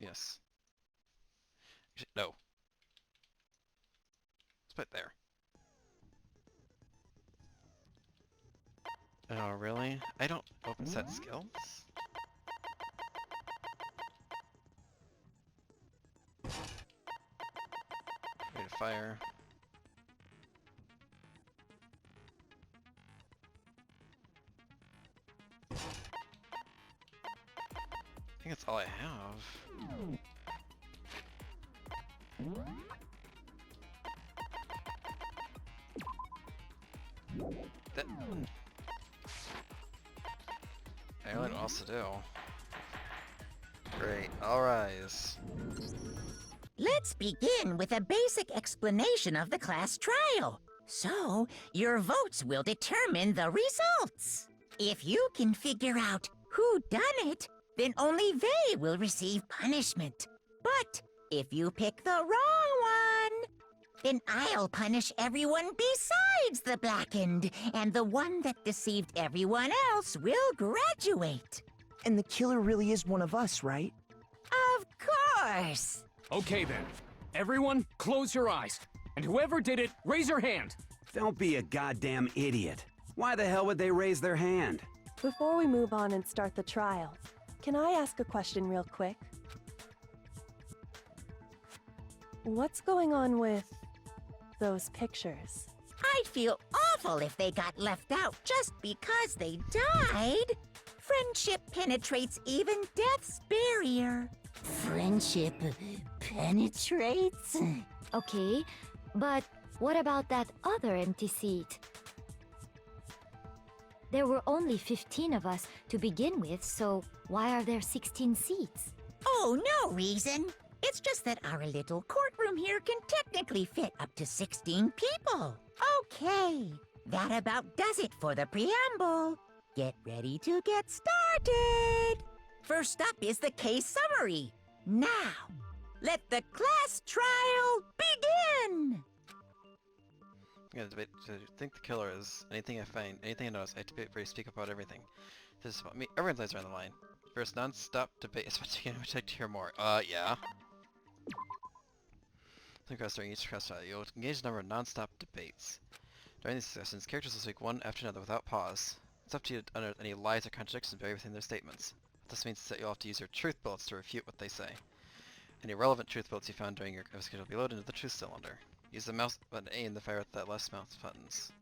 Yes. No. Let's put it there. Oh, really? I don't open set skills? Rate of fire. I think that's all I have. That... I don't know what else to do. Great, I'll rise. Let's begin with a basic explanation of the class trial. So, your votes will determine the results. If you can figure out who done it, then only they will receive punishment. But if you pick the wrong one, then I'll punish everyone besides the blackened, and the one that deceived everyone else will graduate. And the killer really is one of us, right? Of course! Okay then. Everyone, close your eyes. And whoever did it, raise your hand. Don't be a goddamn idiot. Why the hell would they raise their hand? Before we move on and start the trial, can I ask a question real quick? What's going on with those pictures? I'd feel awful if they got left out just because they died. Friendship penetrates even death's barrier. Friendship penetrates? Okay, but what about that other empty seat? There were only 15 of us to begin with, so why are there 16 seats? Oh, no reason. It's just that our little courtroom here can technically fit up to 16 people. Okay, that about does it for the preamble. Get ready to get started. First up is the case summary. Now, let the class trial begin! I'm gonna debate to think the killer is anything I find, anything I notice, I debate to speak about everything. This is about me. Everyone's eyes are on the line. First non-stop debate is what you can expect to hear more. Yeah. Think across during each class trial, you'll engage a number of non-stop debates. During these sessions, characters will speak one after another without pause. It's up to you to unearth any lies or contradictions buried within their statements. What this means is that you'll have to use your truth bullets to refute what they say. Any relevant truth bullets you found during your investigation will be loaded into the truth cylinder. Use the mouse button A and the fire at the left mouse buttons.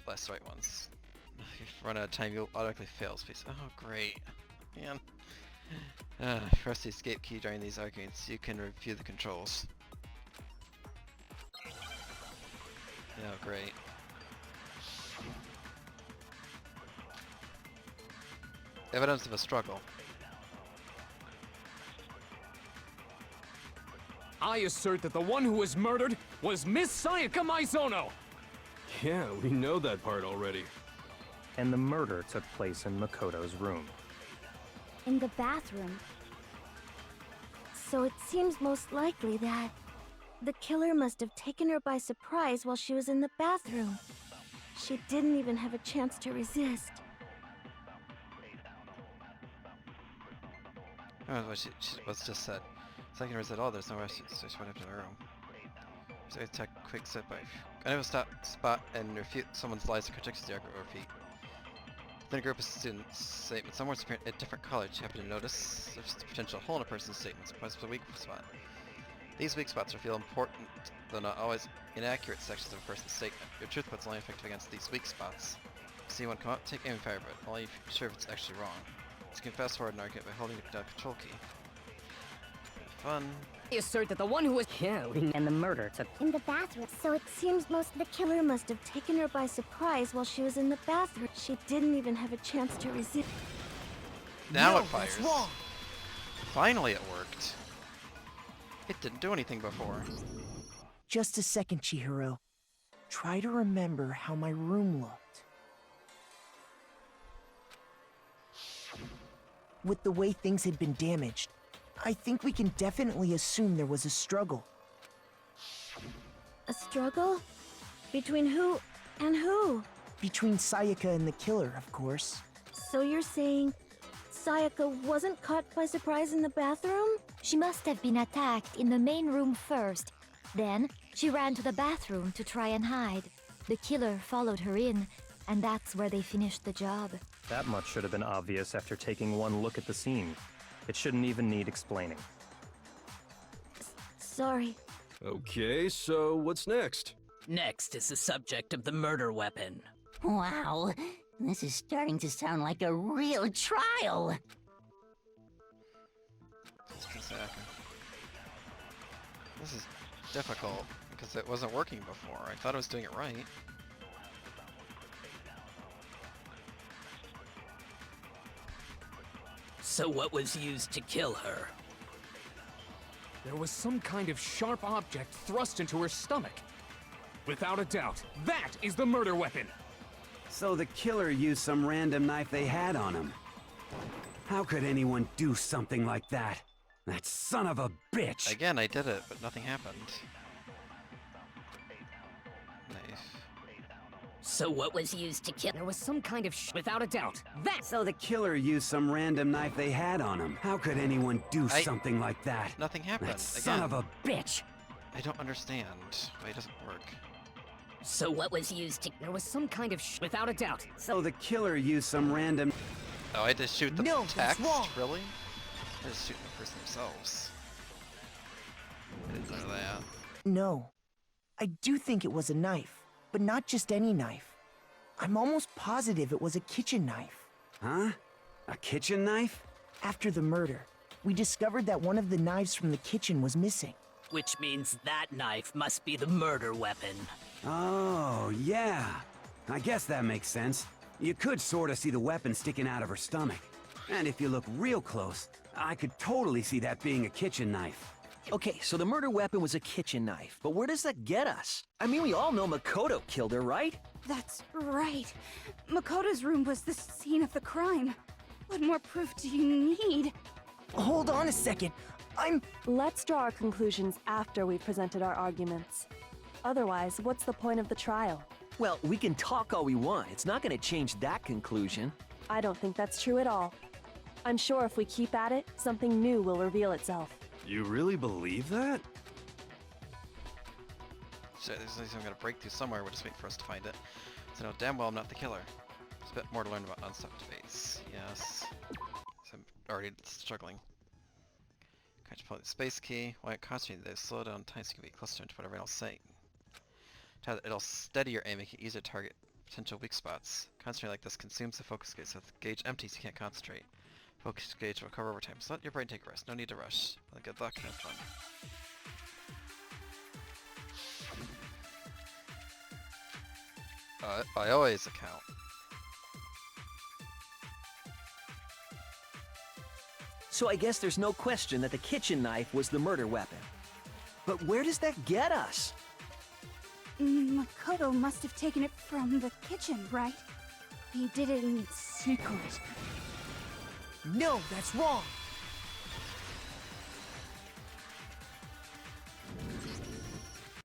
Blast the right ones. If you run out of time, you'll automatically fail space. Oh, great. Man. Press the escape key during these arguments. You can review the controls. Oh, great. Evidence of a struggle. I assert that the one who was murdered was Miss Sayaka Maizono! Yeah, we know that part already. And the murder took place in Makoto's room. In the bathroom. So it seems most likely that the killer must have taken her by surprise while she was in the bathroom. She didn't even have a chance to resist. Oh, what she was just said. Second was at all, there's no rush, so she went up to the room. So attack quick set by. I never stop, spot, and refute someone's lies or contradictions or repeat. Then a group of students statements, some words appear at different colors. You happen to notice there's a potential hole in a person's statements, possibly a weak spot. These weak spots reveal important, though not always inaccurate sections of a person's statement. Your truth puts only effective against these weak spots. See one come up, take aim and fire, but only if you're sure if it's actually wrong. So you can fast forward an argument by holding the control key. Fun. I assert that the one who was— And the murder took... In the bathroom. So it seems the killer must have taken her by surprise while she was in the bathroom. She didn't even have a chance to resist. Now it fires. That's wrong. Finally it worked. It didn't do anything before. Just a second, Chihiro. Try to remember how my room looked. With the way things had been damaged, I think we can definitely assume there was a struggle. A struggle? Between who and who? Between Sayaka and the killer, of course. So you're saying Sayaka wasn't caught by surprise in the bathroom? She must have been attacked in the main room first. Then, she ran to the bathroom to try and hide. The killer followed her in, and that's where they finished the job. That much should have been obvious after taking one look at the scene. It shouldn't even need explaining. Sorry. Okay, so what's next? Next is the subject of the murder weapon. Wow, this is starting to sound like a real trial. This is difficult because it wasn't working before. I thought I was doing it right. So what was used to kill her? There was some kind of sharp object thrust into her stomach. Without a doubt, that is the murder weapon! So the killer used some random knife they had on him. How could anyone do something like that? That son of a bitch! Again, I did it, but nothing happened. Nice. So what was used to kill? There was some kind of without a doubt, that! So the killer used some random knife they had on him. How could anyone do something like that? Nothing happened. That son of a bitch! I don't understand why it doesn't work. So what was used to... There was some kind of without a doubt. So the killer used some random... Oh, I just shoot the No, that's text? wrong. Really? I just shoot the person themselves. I didn't know that. No. I do think it was a knife, but not just any knife. I'm almost positive it was a kitchen knife. Huh? A kitchen knife? After the murder, we discovered that one of the knives from the kitchen was missing. Which means that knife must be the murder weapon. Oh, yeah. I guess that makes sense. You could sort of see the weapon sticking out of her stomach. And if you look real close, I could totally see that being a kitchen knife. Okay, so the murder weapon was a kitchen knife, but where does that get us? I mean, we all know Makoto killed her, right? That's right. Makoto's room was the scene of the crime. What more proof do you need? Hold on a second. Let's draw our conclusions after we've presented our arguments. Otherwise, what's the point of the trial? Well, we can talk all we want. It's not going to change that conclusion. I don't think that's true at all. I'm sure if we keep at it, something new will reveal itself. You really believe that? Shit, there's some kind of breakthrough somewhere. We're just waiting for us to find it. So no, damn well I'm not the killer. There's a bit more to learn about non-stop debates. Yes. So I'm already struggling. Can't you pull the space key? While you're concentrating this, slow down time so you can be closer to whatever else saying. It'll steady your aim, make it easier to target potential weak spots. Concentrating like this consumes the focus gauge, so if the gauge empties, you can't concentrate. Focus gauge will recover over time, so let your brain take a rest. No need to rush. Well, good luck and have fun. I always account. So I guess there's no question that the kitchen knife was the murder weapon. But where does that get us? Makoto must have taken it from the kitchen, right? He did it in secret. No, that's wrong.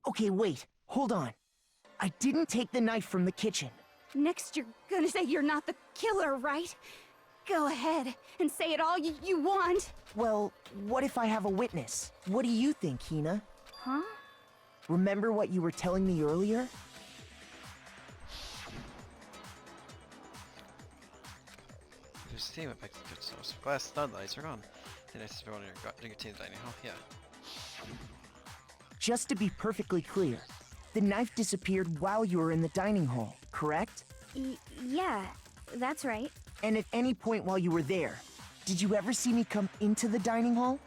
Okay, wait. Hold on. I didn't take the knife from the kitchen. Next, you're gonna say you're not the killer, right? Go ahead and say it all you want. Well, what if I have a witness? What do you think, Hina? Huh? Remember what you were telling me earlier? There's a team that makes the good stuff. Glass lights are gone. The nice is one in your team dining hall. Yeah. Just to be perfectly clear, the knife disappeared while you were in the dining hall, correct? Yeah, that's right. And at any point while you were there, did you ever see me come into the dining hall?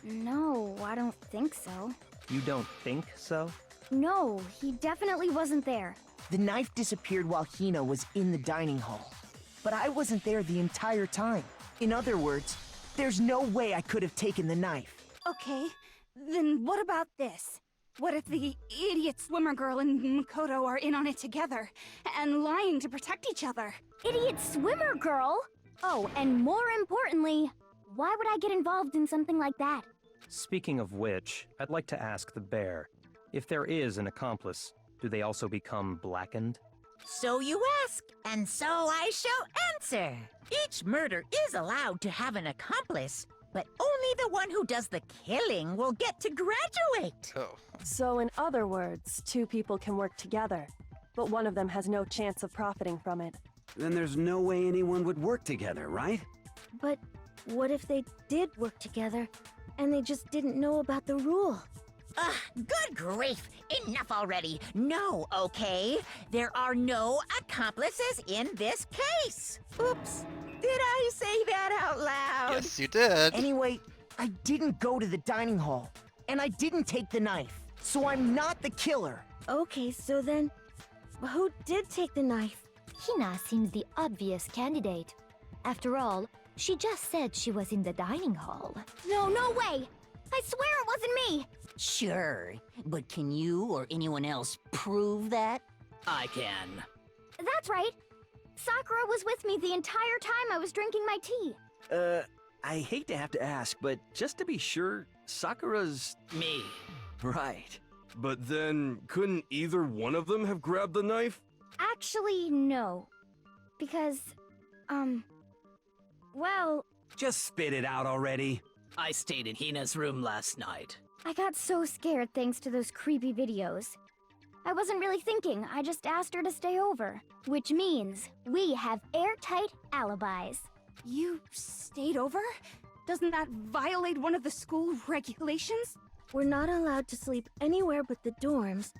No, I don't think so. You don't think so? No, he definitely wasn't there. The knife disappeared while Hina was in the dining hall. But I wasn't there the entire time. In other words, there's no way I could have taken the knife. Okay, then what about this? What if the idiot swimmer girl and Makoto are in on it together, and lying to protect each other? Idiot swimmer girl? Oh, and more importantly, why would I get involved in something like that? Speaking of which, I'd like to ask the bear, if there is an accomplice, do they also become blackened? So you ask, and so I shall answer. Each murder is allowed to have an accomplice, but only the one who does the killing will get to graduate. Oh. So, in other words, two people can work together, but one of them has no chance of profiting from it. Then there's no way anyone would work together, right? But what if they did work together, and they just didn't know about the rule? Ugh, good grief! Enough already! No, okay? There are no accomplices in this case! Oops! Did I say that out loud? Yes, you did. Anyway, I didn't go to the dining hall, and I didn't take the knife, so I'm not the killer. Okay, so then, who did take the knife? Hina seems the obvious candidate. After all, she just said she was in the dining hall. No way! I swear it wasn't me! Sure, but can you or anyone else prove that? I can. That's right. Sakura was with me the entire time I was drinking my tea. I hate to have to ask, but just to be sure, Sakura's... Me. Right. But then, couldn't either one of them have grabbed the knife? Actually, no. Because, well... Just spit it out already. I stayed in Hina's room last night. I got so scared thanks to those creepy videos. I wasn't really thinking, I just asked her to stay over. Which means we have airtight alibis. You stayed over? Doesn't that violate one of the school regulations? We're not allowed to sleep anywhere but the dorms,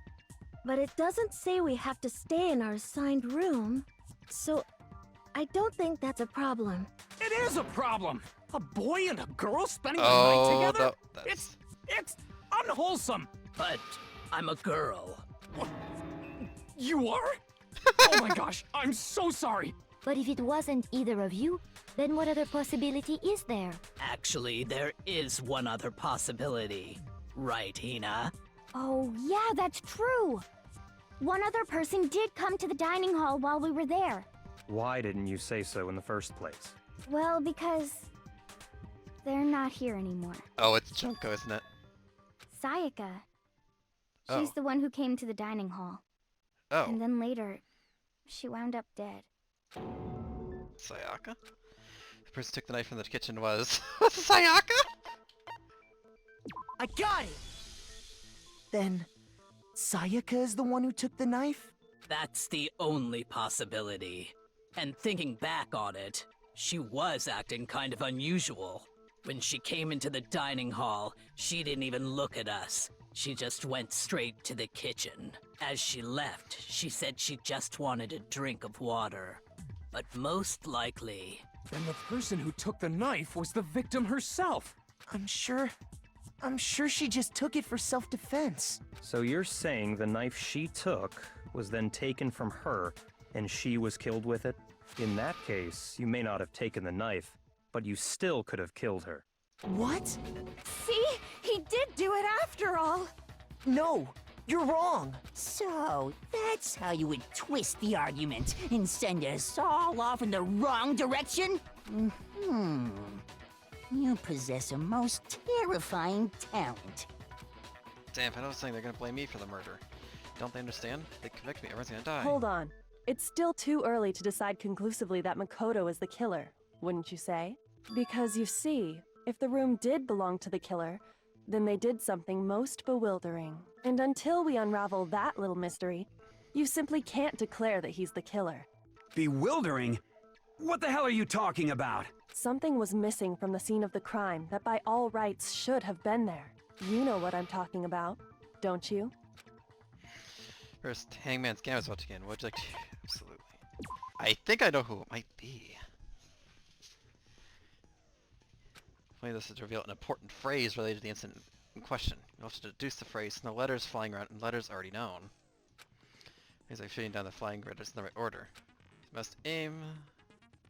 but it doesn't say we have to stay in our assigned room, so I don't think that's a problem. It is a problem! A boy and a girl spending the night together? It's unwholesome! But I'm a girl. You are? Oh my gosh, I'm so sorry! But if it wasn't either of you, then what other possibility is there? Actually, there is one other possibility. Right, Hina? Oh, yeah, that's true! One other person did come to the dining hall while we were there. Why didn't you say so in the first place? Well, because... they're not here anymore. Oh, it's Junko, isn't it? Sayaka. She's the one who came to the dining hall. Oh. And then later, she wound up dead. Sayaka? The person who took the knife from the kitchen was... Sayaka? I got it! Then, Sayaka is the one who took the knife? That's the only possibility. And thinking back on it, she was acting kind of unusual. When she came into the dining hall, she didn't even look at us. She just went straight to the kitchen. As she left, she said she just wanted a drink of water. But most likely... Then the person who took the knife was the victim herself! I'm sure she just took it for self-defense. So you're saying the knife she took was then taken from her, and she was killed with it? In that case, you may not have taken the knife, but you still could have killed her. What? See? He did do it after all! No, you're wrong! So, that's how you would twist the argument and send us all off in the wrong direction? You possess a most terrifying talent. Damn, I was saying they're gonna blame me for the murder. Don't they understand? They convict me, everyone's gonna die. Hold on. It's still too early to decide conclusively that Makoto is the killer, wouldn't you say? Because you see, if the room did belong to the killer, then they did something most bewildering. And until we unravel that little mystery, you simply can't declare that he's the killer. Bewildering? What the hell are you talking about? Something was missing from the scene of the crime that by all rights should have been there. You know what I'm talking about, don't you? First, Hangman's Gamma's watch again. Would you like to... Absolutely. I think I know who it might be. Hopefully this is reveal an important phrase related to the incident in question. You also deduce the phrase, no letters flying around, and letters already known. Things like shooting down the flying letters in the right order. You must aim...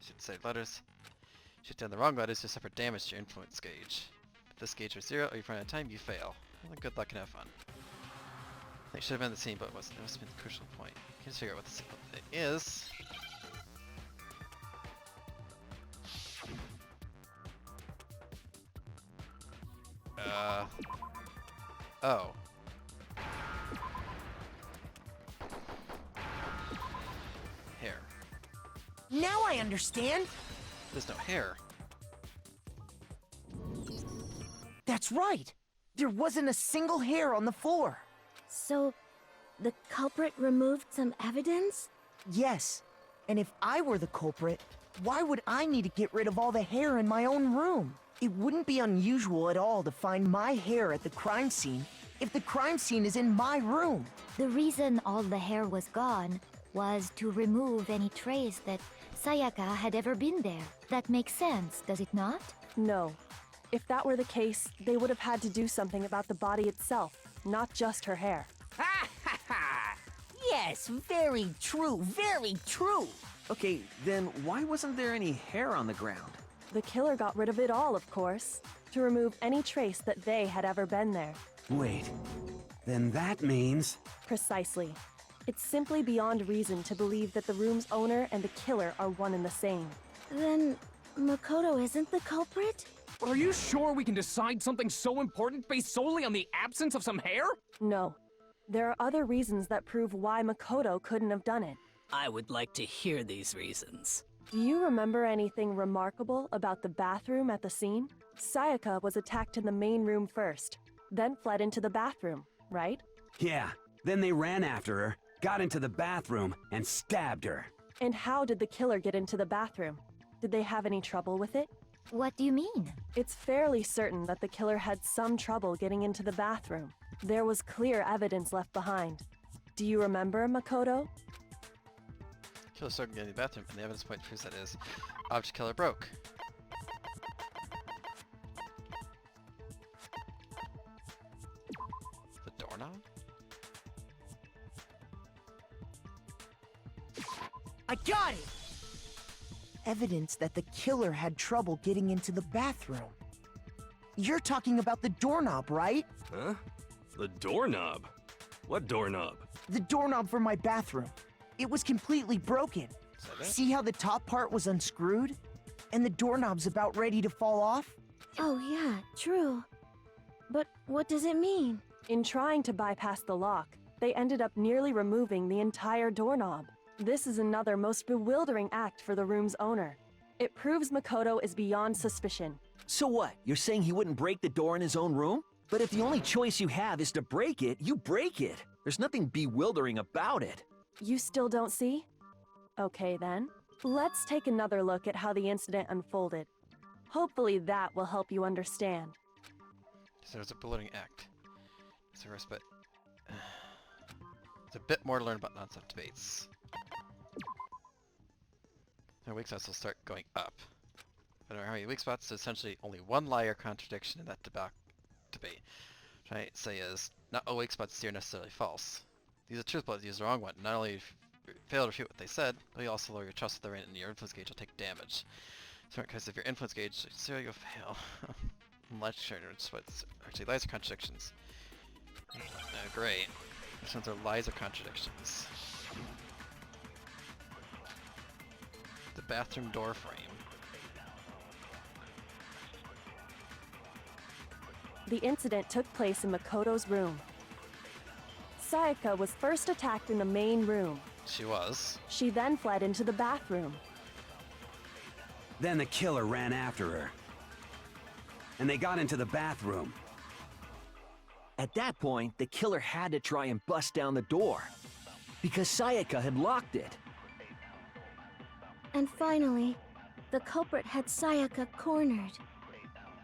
should say letters. Shoot down the wrong letters to suffer damage to your influence gauge. If this gauge is 0 or you run out of time, you fail. Well, good luck and have fun. It should have been the scene, but it wasn't. It must have been the crucial point. You can figure out what the thing is. Oh. Now I understand. There's no hair. That's right. There wasn't a single hair on the floor. So, the culprit removed some evidence? Yes. And if I were the culprit, why would I need to get rid of all the hair in my own room? It wouldn't be unusual at all to find my hair at the crime scene if the crime scene is in my room. The reason all the hair was gone was to remove any trace that Sayaka had ever been there. That makes sense, does it not? No. If that were the case, they would have had to do something about the body itself, not just her hair. Ha ha ha! Yes, very true, very true. Okay, then why wasn't there any hair on the ground? The killer got rid of it all, of course, to remove any trace that they had ever been there. Wait, then that means... Precisely. It's simply beyond reason to believe that the room's owner and the killer are one and the same. Then, Makoto isn't the culprit? Are you sure we can decide something so important based solely on the absence of some hair? No. There are other reasons that prove why Makoto couldn't have done it. I would like to hear these reasons. Do you remember anything remarkable about the bathroom at the scene? Sayaka was attacked in the main room first, then fled into the bathroom, right? Yeah, then they ran after her, got into the bathroom, and stabbed her. And how did the killer get into the bathroom? Did they have any trouble with it? What do you mean? It's fairly certain that the killer had some trouble getting into the bathroom. There was clear evidence left behind. Do you remember, Makoto? Killer started getting in the bathroom, and the evidence point proves that is object killer broke. The doorknob? I got it! Evidence that the killer had trouble getting into the bathroom. You're talking about the doorknob, right? Huh? The doorknob? What doorknob? The doorknob for my bathroom. It was completely broken. Is that it? See how the top part was unscrewed? And the doorknob's about ready to fall off? Oh yeah, true. But what does it mean? In trying to bypass the lock, they ended up nearly removing the entire doorknob. This is another most bewildering act for the room's owner. It proves Makoto is beyond suspicion. So what? You're saying he wouldn't break the door in his own room? But if the only choice you have is to break it, you break it. There's nothing bewildering about it. You still don't see? Okay then. Let's take another look at how the incident unfolded. Hopefully that will help you understand. So there's a ballooning act. It's a respite. There's a bit more to learn about non-stop debates. Now weak spots will start going up. I don't know how many weak spots, there's essentially only one lie or contradiction in that debate. What I say is, not all weak spots are necessarily false. These are truth bullets, use the wrong one. Not only fail to refute what they said, but you also lower your trust with their and your influence gauge will take damage. So because if your influence gauge is 0, you'll fail. Unless what's actually lies or contradictions. Great. Which ones are lies or contradictions? The bathroom door frame. The incident took place in Makoto's room. Sayaka was first attacked in the main room. She was. She then fled into the bathroom. Then the killer ran after her. And they got into the bathroom. At that point, the killer had to try and bust down the door, because Sayaka had locked it. And finally, the culprit had Sayaka cornered.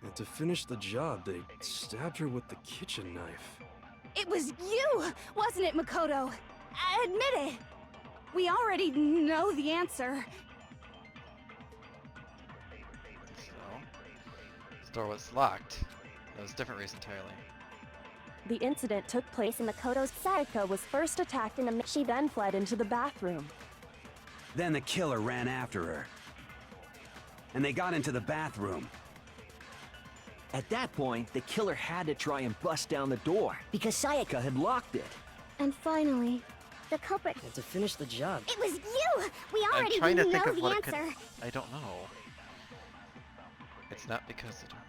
And to finish the job, they stabbed her with the kitchen knife. It was you, wasn't it, Makoto? Admit it. We already know the answer. So, this door was locked. That was a different reason entirely. The incident took place in Makoto's. Sayaka was first attacked in the. She then fled into the bathroom. Then the killer ran after her. And they got into the bathroom. At that point, the killer had to try and bust down the door, because Sayaka had locked it. And finally, the culprit. And to finish the job. It was you! We I'm already trying to know think of the what answer. it could... I don't know. It's not because the door...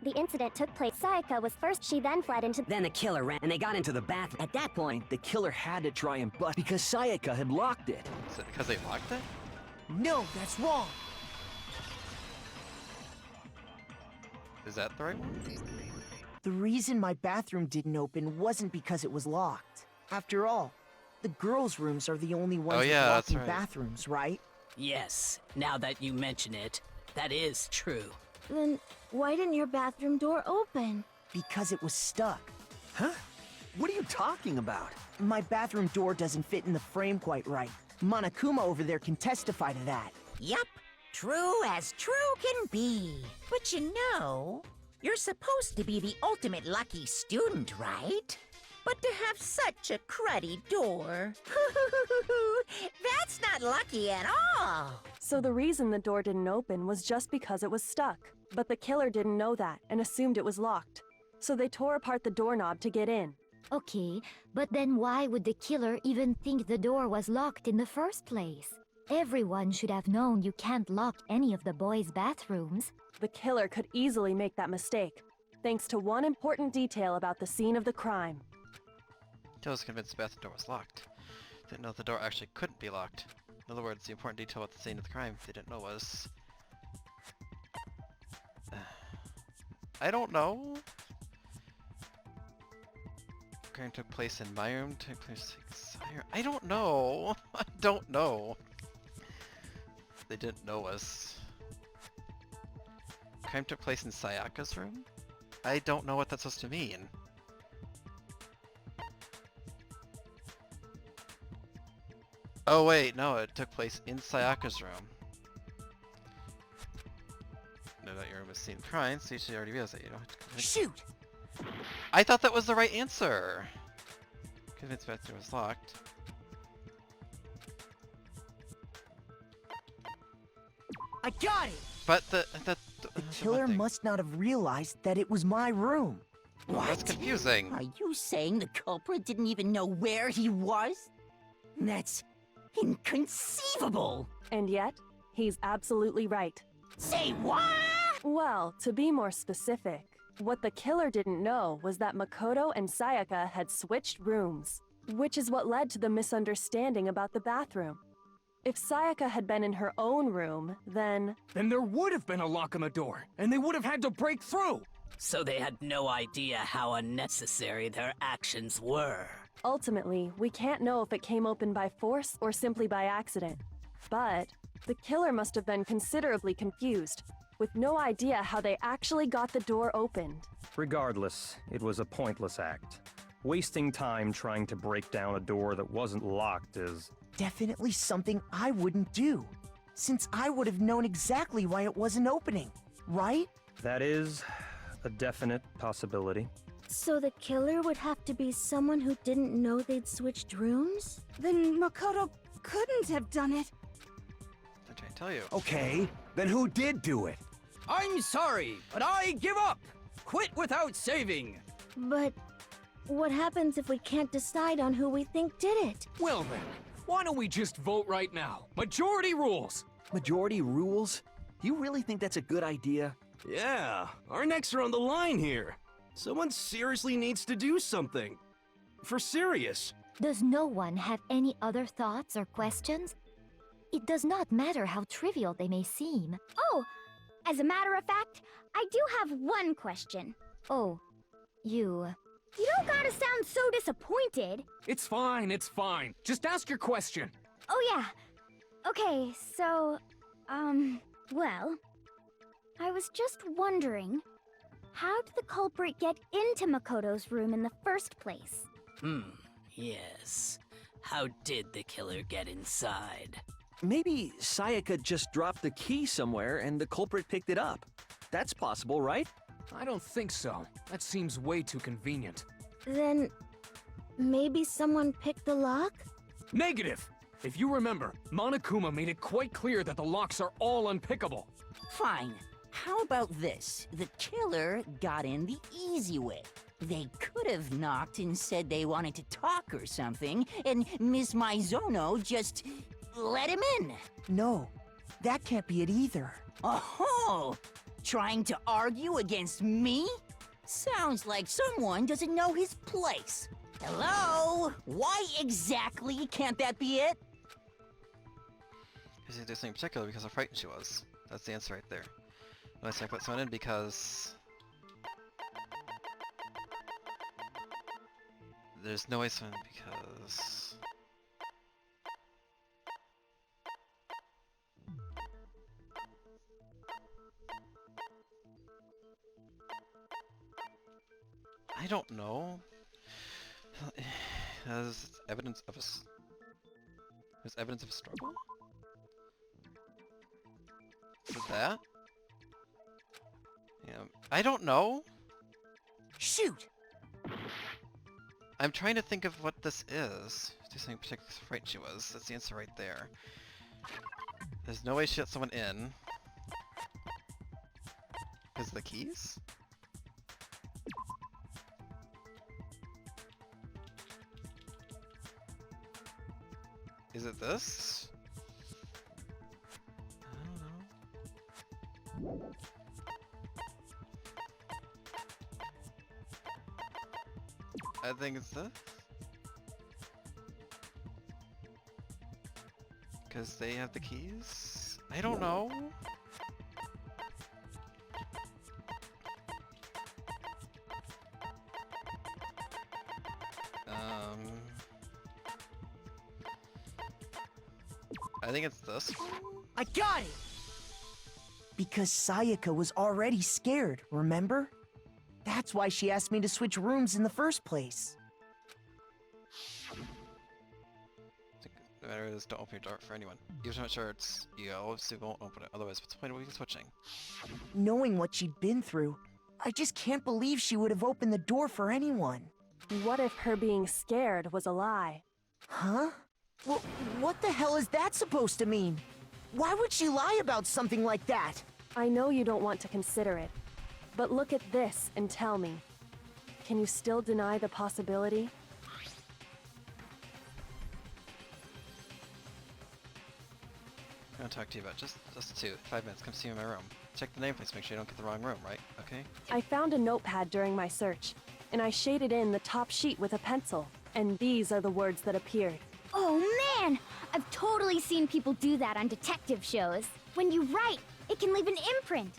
The incident took place. Sayaka was first, she then fled into— Then the killer ran, and they got into the bathroom. At that point, the killer had to try and bust because Sayaka had locked it. Is it because they locked it? No, that's wrong. Is that the right one? The reason my bathroom didn't open wasn't because it was locked. After all, the girls' rooms are the only ones with locking bathrooms, right? Yes, now that you mention it, that is true. Then why didn't your bathroom door open? Because it was stuck. Huh? What are you talking about? My bathroom door doesn't fit in the frame quite right. Monokuma over there can testify to that. Yup, true as true can be. But you know, you're supposed to be the ultimate lucky student, right? But to have such a cruddy door, that's not lucky at all. So the reason the door didn't open was just because it was stuck. But the killer didn't know that and assumed it was locked. So they tore apart the doorknob to get in. Okay, but then why would the killer even think the door was locked in the first place? Everyone should have known you can't lock any of the boys' bathrooms. The killer could easily make that mistake, thanks to one important detail about the scene of the crime. I was convinced the bathroom door was locked. Didn't know the door actually couldn't be locked. In other words, the important detail about the scene of the crime they didn't know was... I don't know. Crime took place in my room, took place in I don't know. I don't know. They didn't know us. Crime took place in Sayaka's room? I don't know what that's supposed to mean. Oh wait, no, it took place in Sayaka's room. Know that your room was seen crying, so you should already realize that you don't have to Shoot! I thought that was the right answer! Convinced the bathroom was locked. I got it! But the killer must not have realized that it was my room. What? That's confusing. Are you saying the culprit didn't even know where he was? That's inconceivable! And yet, he's absolutely right. Say what? Well, to be more specific, what the killer didn't know was that Makoto and Sayaka had switched rooms, which is what led to the misunderstanding about the bathroom. If Sayaka had been in her own room, then there would have been a lock on the door, and they would have had to break through! So they had no idea how unnecessary their actions were. Ultimately, we can't know if it came open by force or simply by accident. But the killer must have been considerably confused, with no idea how they actually got the door opened. Regardless, it was a pointless act. Wasting time trying to break down a door that wasn't locked is... definitely something I wouldn't do, since I would have known exactly why it wasn't opening, right? That is a definite possibility. So the killer would have to be someone who didn't know they'd switched rooms? Then Makoto couldn't have done it. I'm trying to tell you. Okay, then who did do it? I'm sorry, but I give up! Quit without saving! But what happens if we can't decide on who we think did it? Well then, why don't we just vote right now? Majority rules! Majority rules? You really think that's a good idea? Yeah, our necks are on the line here. Someone seriously needs to do something. For serious. Does no one have any other thoughts or questions? It does not matter how trivial they may seem. Oh, as a matter of fact, I do have one question. Oh, you don't gotta sound so disappointed. It's fine, it's fine. Just ask your question. Oh yeah. Okay, so, well, I was just wondering, how did the culprit get into Makoto's room in the first place? Yes. How did the killer get inside? Maybe Sayaka just dropped the key somewhere and the culprit picked it up. That's possible, right? I don't think so. That seems way too convenient. Then maybe someone picked the lock? Negative! If you remember, Monokuma made it quite clear that the locks are all unpickable. Fine. How about this? The killer got in the easy way. They could have knocked and said they wanted to talk or something, and Miss Maizono just let him in. No, That can't be it either. Oh, trying to argue against me? Sounds like someone doesn't know his place. Hello? Why exactly can't that be it? She didn't do something particular because how frightened she was. That's the answer right there. No, I let someone in because... There's no way someone because... I don't know. Has evidence of a there's evidence of a struggle? Is it that? Yeah, I don't know. Shoot! I'm trying to think of what this is. Do something particularly frightened she was. That's the answer right there. There's no way she let someone in. Because of the keys? Is it this? I don't know. I think it's this. Because they have the keys? I don't know. I think it's this one? I got it! Because Sayaka was already scared, remember? That's why she asked me to switch rooms in the first place. No matter what it is, don't open your door for anyone. Even if I'm not sure it's you, obviously won't open it. Otherwise, what's the point of even switching? Knowing what she'd been through, I just can't believe she would have opened the door for anyone. What if her being scared was a lie? Huh? Well, what the hell is that supposed to mean? Why would she lie about something like that? I know you don't want to consider it, but look at this and tell me. Can you still deny the possibility? I'm gonna talk to you about just 5 minutes. Come see me in my room. Check the nameplates, make sure you don't get the wrong room, right? Okay? I found a notepad during my search, and I shaded in the top sheet with a pencil, and these are the words that appeared. Oh man! I've totally seen people do that on detective shows. When you write, it can leave an imprint.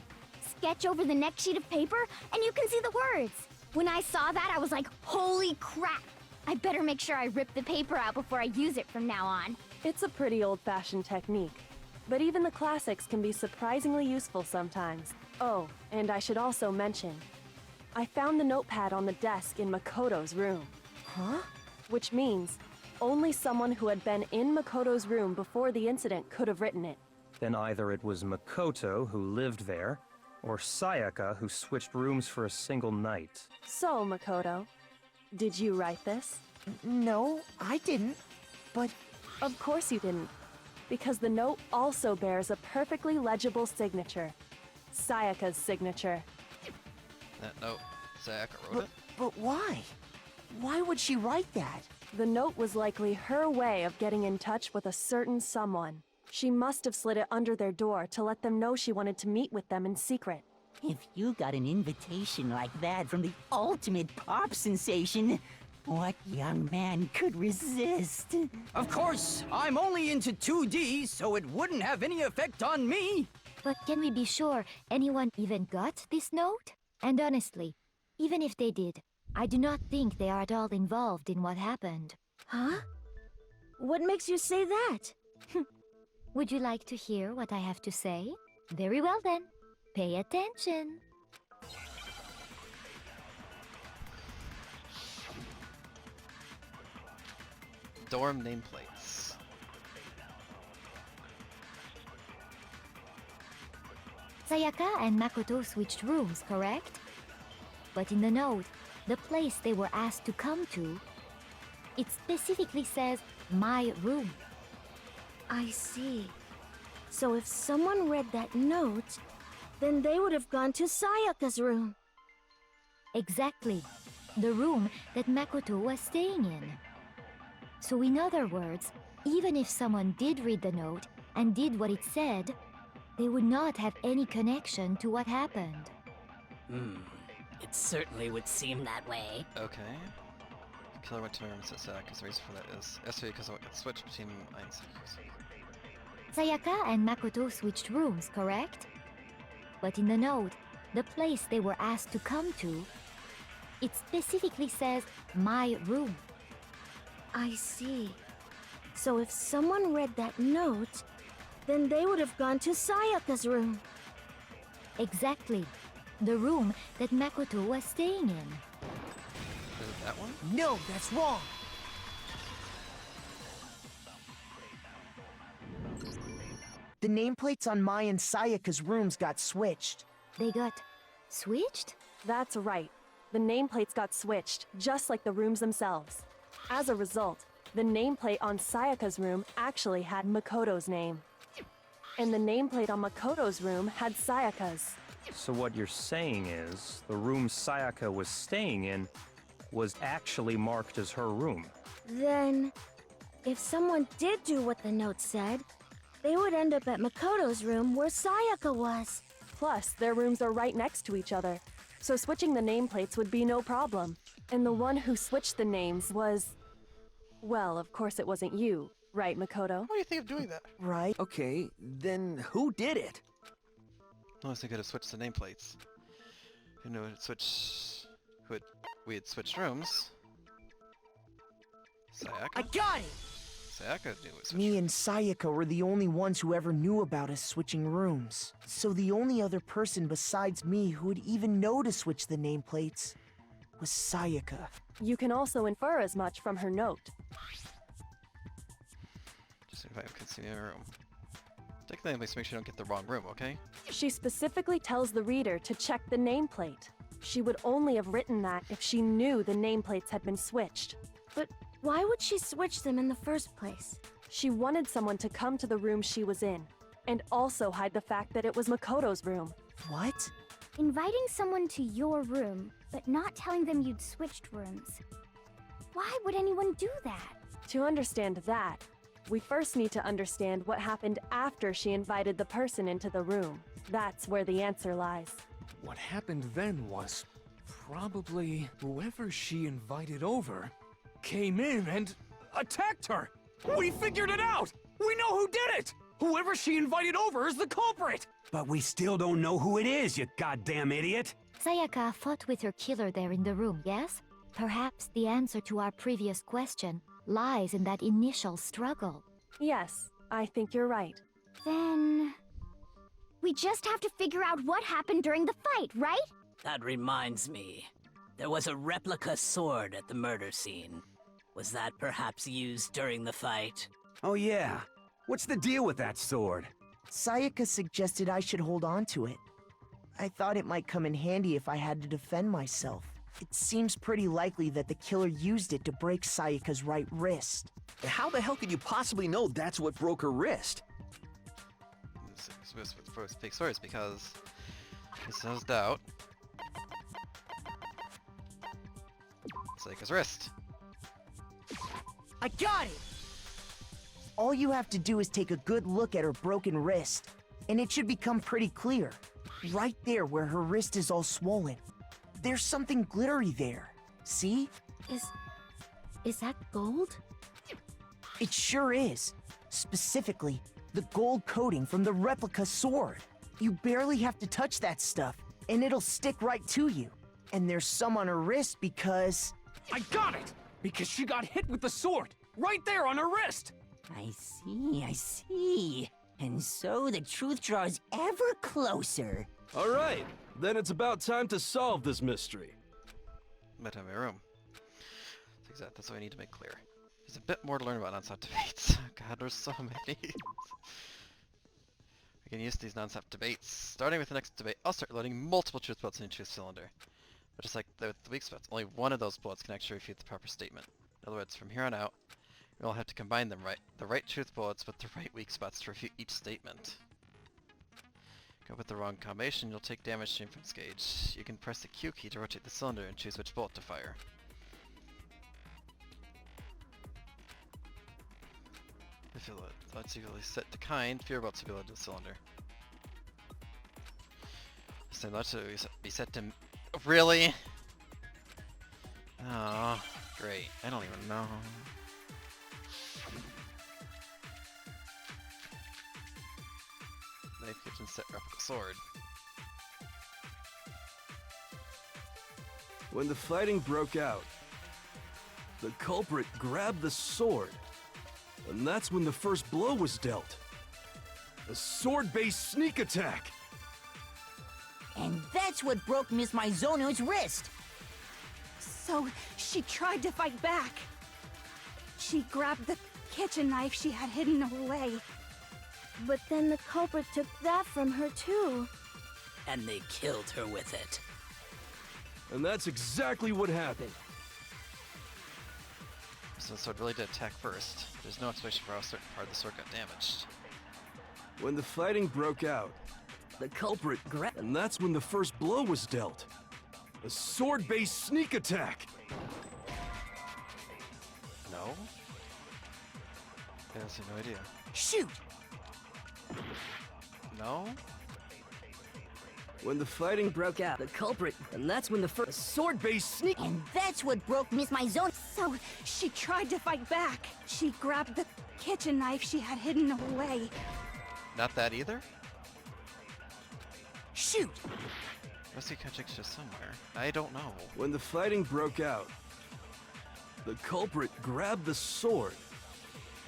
Sketch over the next sheet of paper, and you can see the words. When I saw that, I was like, holy crap! I better make sure I rip the paper out before I use it from now on. It's a pretty old-fashioned technique, but even the classics can be surprisingly useful sometimes. Oh, and I should also mention, I found the notepad on the desk in Makoto's room. Huh? Which means only someone who had been in Makoto's room before the incident could have written it. Then either it was Makoto who lived there, or Sayaka who switched rooms for a single night. So, Makoto, did you write this? No, I didn't. But... Of course you didn't, because the note also bears a perfectly legible signature. Sayaka's signature. That note, Sayaka wrote it? But why? Why would she write that? The note was likely her way of getting in touch with a certain someone. She must have slid it under their door to let them know she wanted to meet with them in secret. If you got an invitation like that from the ultimate pop sensation, what young man could resist? Of course, I'm only into 2D, so it wouldn't have any effect on me. But can we be sure anyone even got this note? And honestly, even if they did, I do not think they are at all involved in what happened. Huh? What makes you say that? Would you like to hear what I have to say? Very well then. Pay attention. Dorm nameplates. Sayaka and Makoto switched rooms, correct? But in the note, the place they were asked to come to, it specifically says, my room. I see. So if someone read that note, then they would have gone to Sayaka's room. Exactly. The room that Makoto was staying in. So in other words, even if someone did read the note, and did what it said, they would not have any connection to what happened. It certainly would seem that way. Okay. The killer went to my room and said Sayaka's reason for that is SU because it switched between I and Sayaka and Makoto switched rooms, correct? But in the note, the place they were asked to come to, it specifically says, my room. I see. So if someone read that note, then they would have gone to Sayaka's room. Exactly. The room that Makoto was staying in. Is it that one? No, that's wrong. The nameplates on Mai and Sayaka's rooms got switched. They got switched? That's right. The nameplates got switched, just like the rooms themselves. As a result, the nameplate on Sayaka's room actually had Makoto's name. And the nameplate on Makoto's room had Sayaka's. So what you're saying is, the room Sayaka was staying in was actually marked as her room. Then, if someone did do what the note said, they would end up at Makoto's room where Sayaka was. Plus, their rooms are right next to each other, so switching the nameplates would be no problem. And the one who switched the names was... Well, of course it wasn't you, right, Makoto? What do you think of doing that? Right. Okay, then who did it? Unless they could have switched the nameplates. You know, we had switched rooms. Sayaka? I got it! Sayaka knew it switched. Me and Sayaka were the only ones who ever knew about us switching rooms. So the only other person besides me who would even know to switch the nameplates was Sayaka. You can also infer as much from her note. Just invite him to see me in my room. Take the nameplates to make sure you don't get the wrong room, okay? She specifically tells the reader to check the nameplate. She would only have written that if she knew the nameplates had been switched. But why would she switch them in the first place? She wanted someone to come to the room she was in, and also hide the fact that it was Makoto's room. What? Inviting someone to your room, but not telling them you'd switched rooms. Why would anyone do that? To understand that, we first need to understand what happened after she invited the person into the room. That's where the answer lies. What happened then was probably whoever she invited over came in and attacked her. We figured it out! We know who did it! Whoever she invited over is the culprit! But we still don't know who it is, you goddamn idiot! Sayaka fought with her killer there in the room, yes? Perhaps the answer to our previous question lies in that initial struggle. Yes, I think you're right. Then... we just have to figure out what happened during the fight, right? That reminds me. There was a replica sword at the murder scene. Was that perhaps used during the fight? Oh yeah. What's the deal with that sword? Sayaka suggested I should hold on to it. I thought it might come in handy if I had to defend myself. It seems pretty likely that the killer used it to break Sayaka's right wrist. How the hell could you possibly know that's what broke her wrist? This was big stories because this has doubt. Sayaka's wrist. I got it! All you have to do is take a good look at her broken wrist, and it should become pretty clear. Right there where her wrist is all swollen. There's something glittery there. See? Is that gold? It sure is. Specifically, the gold coating from the replica sword. You barely have to touch that stuff, and it'll stick right to you. And there's some on her wrist because... I got it! Because she got hit with the sword! Right there on her wrist! I see. And so the truth draws ever closer. All right, then it's about time to solve this mystery. Met in my room. That's what I need to make clear. There's a bit more to learn about non-stop debates. God, there's so many. We can use these non-stop debates. Starting with the next debate, I'll start loading multiple truth bullets in a truth cylinder. But just like with the weak spots, only one of those bullets can actually refute the proper statement. In other words, from here on out, we'll have to combine them the right truth bullets with the right weak spots to refute each statement. Go with the wrong combination, you'll take damage stream from this gauge. You can press the Q key to rotate the cylinder and choose which bullet to fire. set to kind, fear about civilian to the cylinder. So let's be set to... Really? Oh, great. I don't even know. Knife kitchen set replica sword. When the fighting broke out, the culprit grabbed the sword, and that's when the first blow was dealt. A sword-based sneak attack! And that's what broke Miss Maizono's wrist. So she tried to fight back. She grabbed the kitchen knife she had hidden away. But then the culprit took that from her too. And they killed her with it. And that's exactly what happened. So the sword really did attack first. There's no explanation for how a certain part of the sword got damaged. When the fighting broke out, the culprit grabbed, and that's when the first blow was dealt. A sword-based sneak attack! No? I have no idea. Shoot! No? When the fighting broke out, the culprit, and that's when the first sword-based sneak... And that's what broke Miss Maizono. So she tried to fight back. She grabbed the kitchen knife she had hidden away. Not that either? Shoot! Must be contradiction somewhere. I don't know. When the fighting broke out, the culprit grabbed the sword,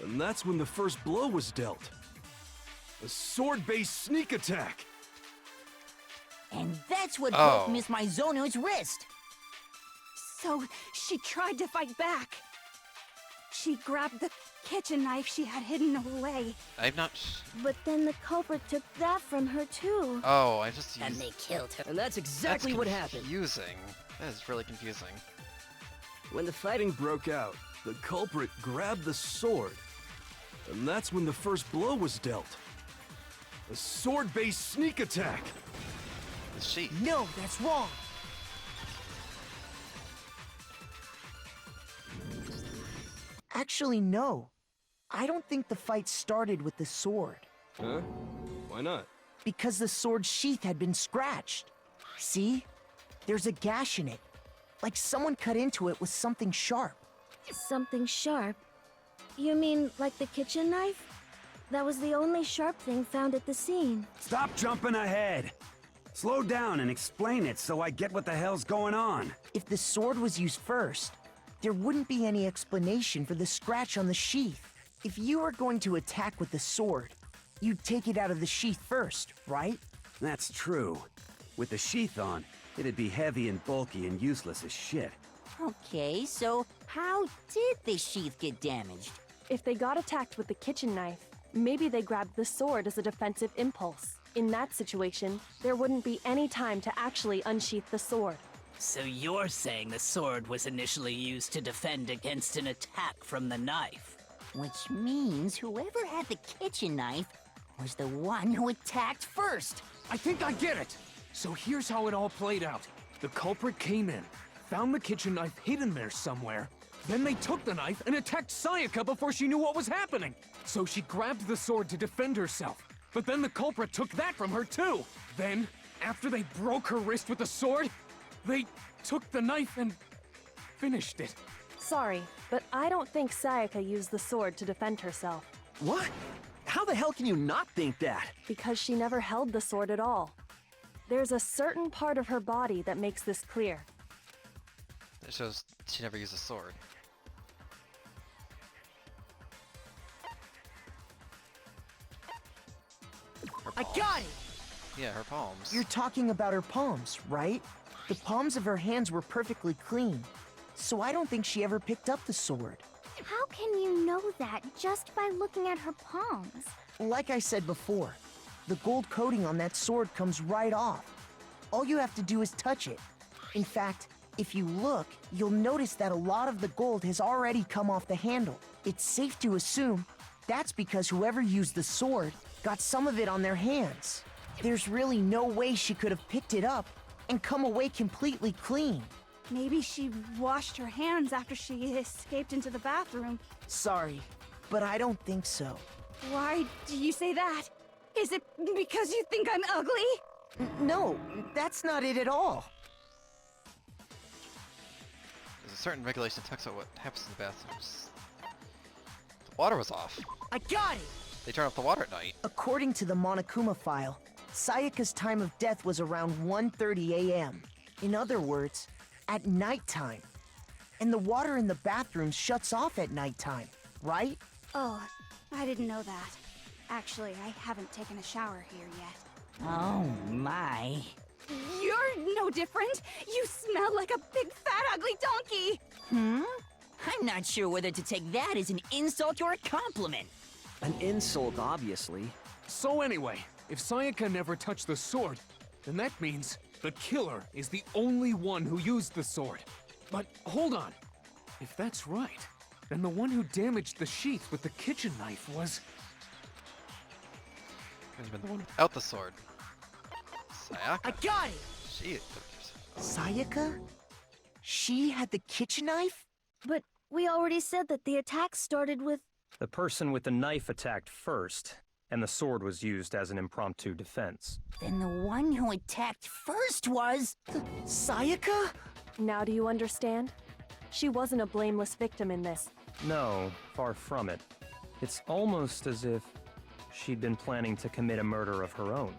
and that's when the first blow was dealt. A sword-based sneak attack! And that's what broke Miss Maizono's wrist. So she tried to fight back. She grabbed the kitchen knife she had hidden away. I'm not... But then the culprit took that from her too. Oh, I just used... And they killed her. And that's exactly what happened. Confusing. That is really confusing. When the fighting broke out, the culprit grabbed the sword, and that's when the first blow was dealt. A sword-based sneak attack! Is she? No, that's wrong. Actually, no. I don't think the fight started with the sword. Huh? Why not? Because the sword's sheath had been scratched. See? There's a gash in it. Like someone cut into it with something sharp. Something sharp? You mean like the kitchen knife? That was the only sharp thing found at the scene. Stop jumping ahead! Slow down and explain it so I get what the hell's going on. If the sword was used first, there wouldn't be any explanation for the scratch on the sheath. If you were going to attack with the sword, you'd take it out of the sheath first, right? That's true. With the sheath on, it'd be heavy and bulky and useless as shit. Okay, so how did the sheath get damaged? If they got attacked with the kitchen knife, maybe they grabbed the sword as a defensive impulse. In that situation, there wouldn't be any time to actually unsheath the sword. So you're saying the sword was initially used to defend against an attack from the knife? Which means whoever had the kitchen knife was the one who attacked first. I think I get it! So here's how it all played out. The culprit came in, found the kitchen knife hidden there somewhere, then they took the knife and attacked Sayaka before she knew what was happening. So she grabbed the sword to defend herself, but then the culprit took that from her too. Then, after they broke her wrist with the sword, they took the knife and finished it. Sorry, but I don't think Sayaka used the sword to defend herself. What? How the hell can you not think that? Because she never held the sword at all. There's a certain part of her body that makes this clear. It shows she never used a sword. I got it! Yeah, her palms. You're talking about her palms, right? The palms of her hands were perfectly clean, so I don't think she ever picked up the sword. How can you know that just by looking at her palms? Like I said before, the gold coating on that sword comes right off. All you have to do is touch it. In fact, if you look, you'll notice that a lot of the gold has already come off the handle. It's safe to assume that's because whoever used the sword got some of it on their hands. There's really no way she could have picked it up and come away completely clean. Maybe she washed her hands after she escaped into the bathroom. Sorry, but I don't think so. Why do you say that? Is it because you think I'm ugly? No, that's not it at all. There's a certain regulation that talks about what happens in the bathrooms. The water was off. I got it! They turn off the water at night. According to the Monokuma file, Sayaka's time of death was around 1:30 a.m. In other words, at nighttime. And the water in the bathroom shuts off at nighttime, right? Oh, I didn't know that. Actually, I haven't taken a shower here yet. Oh my. You're no different. You smell like a big fat ugly donkey. I'm not sure whether to take that as an insult or a compliment. An insult, obviously. So anyway, if Sayaka never touched the sword, then that means the killer is the only one who used the sword. But hold on. If that's right, then the one who damaged the sheath with the kitchen knife was... Could have been the one without the sword. Sayaka. I got it! She... Sayaka? She had the kitchen knife? But we already said that the attack started with... The person with the knife attacked first, and the sword was used as an impromptu defense. Then the one who attacked first was... Sayaka? Now do you understand? She wasn't a blameless victim in this. No, far from it. It's almost as if she'd been planning to commit a murder of her own.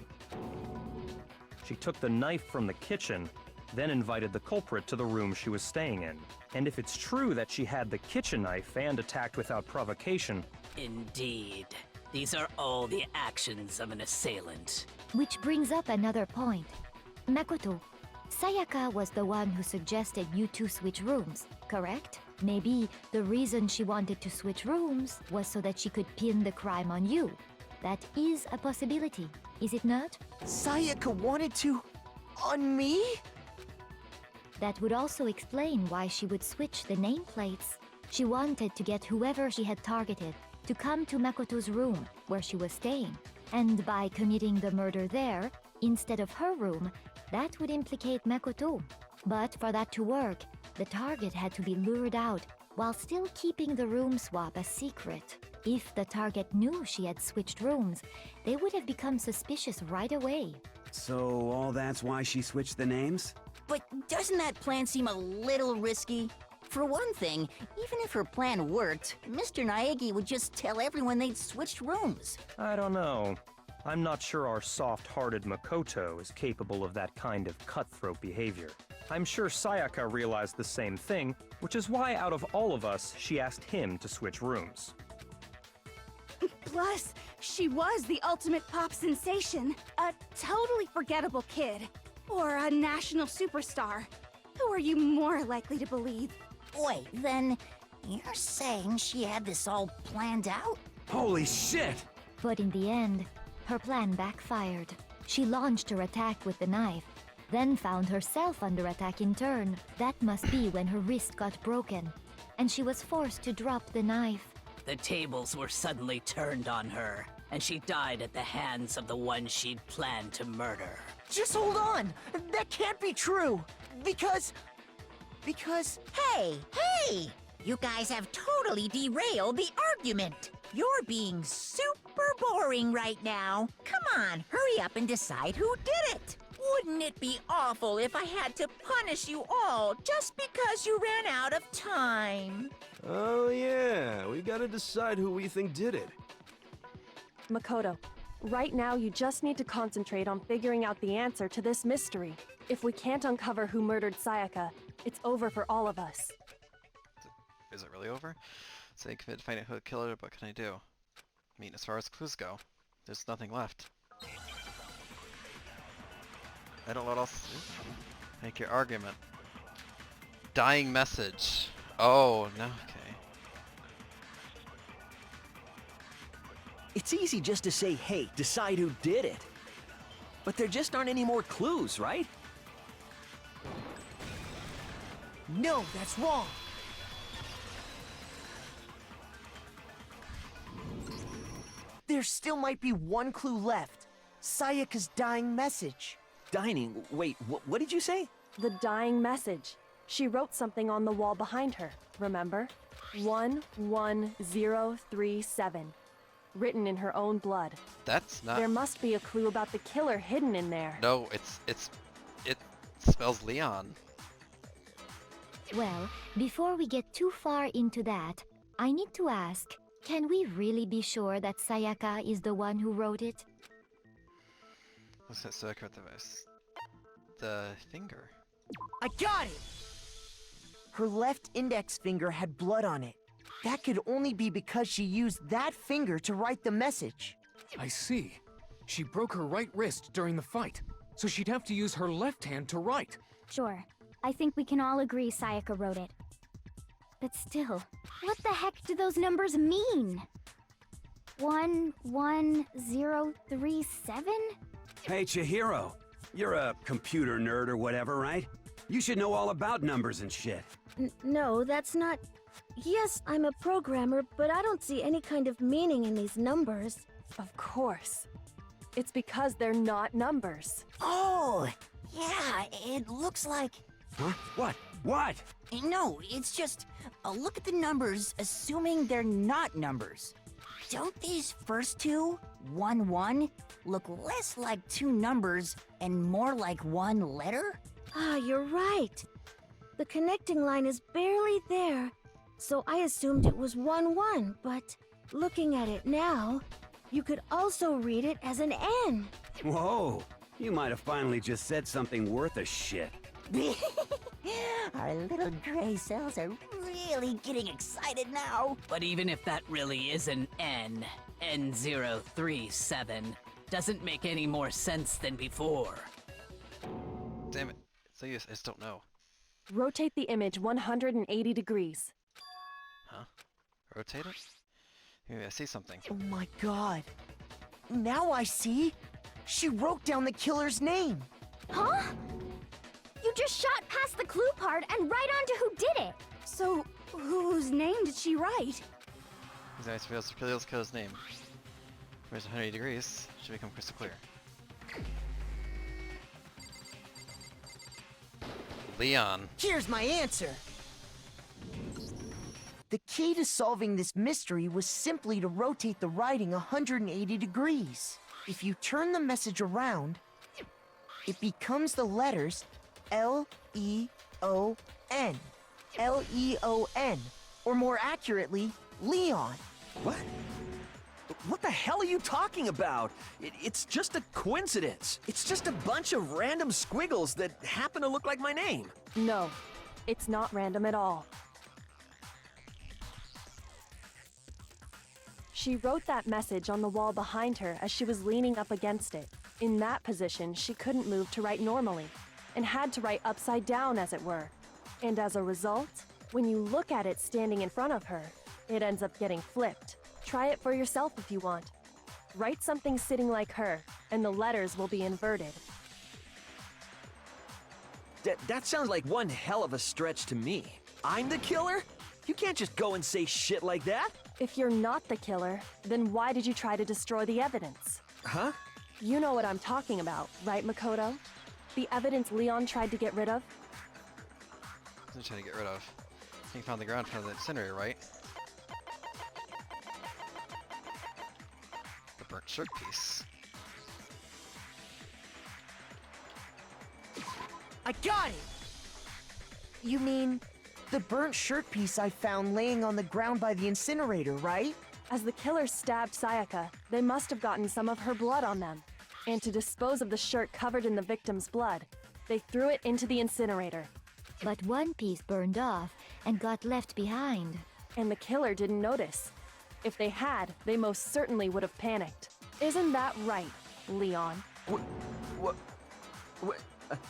She took the knife from the kitchen, then invited the culprit to the room she was staying in. And if it's true that she had the kitchen knife and attacked without provocation... Indeed. These are all the actions of an assailant. Which brings up another point. Makoto, Sayaka was the one who suggested you two switch rooms, correct? Maybe the reason she wanted to switch rooms was so that she could pin the crime on you. That is a possibility, is it not? Sayaka wanted to... on me? That would also explain why she would switch the nameplates. She wanted to get whoever she had targeted to come to Makoto's room, where she was staying. And by committing the murder there, instead of her room, that would implicate Makoto. But for that to work, the target had to be lured out, while still keeping the room swap a secret. If the target knew she had switched rooms, they would have become suspicious right away. So all that's why she switched the names? But doesn't that plan seem a little risky? For one thing, even if her plan worked, Mr. Naegi would just tell everyone they'd switched rooms. I don't know. I'm not sure our soft-hearted Makoto is capable of that kind of cutthroat behavior. I'm sure Sayaka realized the same thing, which is why out of all of us, she asked him to switch rooms. Plus, she was the ultimate pop sensation. A totally forgettable kid. Or a national superstar. Who are you more likely to believe? Wait, then you're saying she had this all planned out? Holy shit! But in the end, her plan backfired. She launched her attack with the knife, then found herself under attack in turn. That must be when her wrist got broken, and she was forced to drop the knife. The tables were suddenly turned on her, and she died at the hands of the one she'd planned to murder. Just hold on! That can't be true! Because... Hey! You guys have totally derailed the argument. You're being super boring right now. Come on, hurry up and decide who did it. Wouldn't it be awful if I had to punish you all just because you ran out of time? Oh yeah, we gotta decide who we think did it. Makoto, right now you just need to concentrate on figuring out the answer to this mystery. If we can't uncover who murdered Sayaka, it's over for all of us. Is it really over? Say commit to find out who killed her, what can I do? I mean, as far as clues go, there's nothing left. I don't know what else to do. Make your argument. Dying message. Oh, no, okay. It's easy just to say, hey, decide who did it. But there just aren't any more clues, right? No, that's wrong! There still might be one clue left. Sayaka's dying message. Dining? Wait, what did you say? The dying message. She wrote something on the wall behind her, remember? 11037. Written in her own blood. That's not... There must be a clue about the killer hidden in there. No, it spells Leon. Well, before we get too far into that, I need to ask, can we really be sure that Sayaka is the one who wrote it? What's that circuit device? The finger. I got it! Her left index finger had blood on it. That could only be because she used that finger to write the message. I see. She broke her right wrist during the fight, so she'd have to use her left hand to write. Sure. I think we can all agree Sayaka wrote it. But still, what the heck do those numbers mean? 11037? Hey, Chihiro. You're a computer nerd or whatever, right? You should know all about numbers and shit. No, that's not... Yes, I'm a programmer, but I don't see any kind of meaning in these numbers. Of course. It's because they're not numbers. Oh, yeah, it looks like... Huh? What? What? No, it's just, look at the numbers, assuming they're not numbers. Don't these first two, 1-1, look less like two numbers and more like one letter? Ah, you're right. The connecting line is barely there, so I assumed it was 1-1, but looking at it now, you could also read it as an N. Whoa, you might have finally just said something worth a shit. Our little gray cells are really getting excited now. But even if that really is an N, N037, doesn't make any more sense than before. Damn it. So I just don't know. Rotate the image 180 degrees. Huh? Rotate it? Maybe I see something. Oh my god. Now I see. She wrote down the killer's name. Huh? You just shot past the clue part and right on to who did it! So, whose name did she write? Exactly, let's kill his name. Where's 180 degrees? Should become crystal clear. Leon. Here's my answer. The key to solving this mystery was simply to rotate the writing 180 degrees. If you turn the message around, it becomes the letters L-E-O-N. L-E-O-N. Or more accurately, Leon. What? What the hell are you talking about? It's just a coincidence. It's just a bunch of random squiggles that happen to look like my name. No, it's not random at all. She wrote that message on the wall behind her as she was leaning up against it. In that position, she couldn't move to write normally, and had to write upside down, as it were. And as a result, when you look at it standing in front of her, it ends up getting flipped. Try it for yourself if you want. Write something sitting like her, and the letters will be inverted. That sounds like one hell of a stretch to me. I'm the killer? You can't just go and say shit like that. If you're not the killer, then why did you try to destroy the evidence? Huh? You know what I'm talking about, right, Makoto? The evidence Leon tried to get rid of? What are you trying to get rid of? You found the ground from the incinerator, right? The burnt shirt piece. I got it! You mean the burnt shirt piece I found laying on the ground by the incinerator, right? As the killer stabbed Sayaka, they must have gotten some of her blood on them. And to dispose of the shirt covered in the victim's blood, they threw it into the incinerator. But one piece burned off and got left behind. And the killer didn't notice. If they had, they most certainly would have panicked. Isn't that right, Leon? What?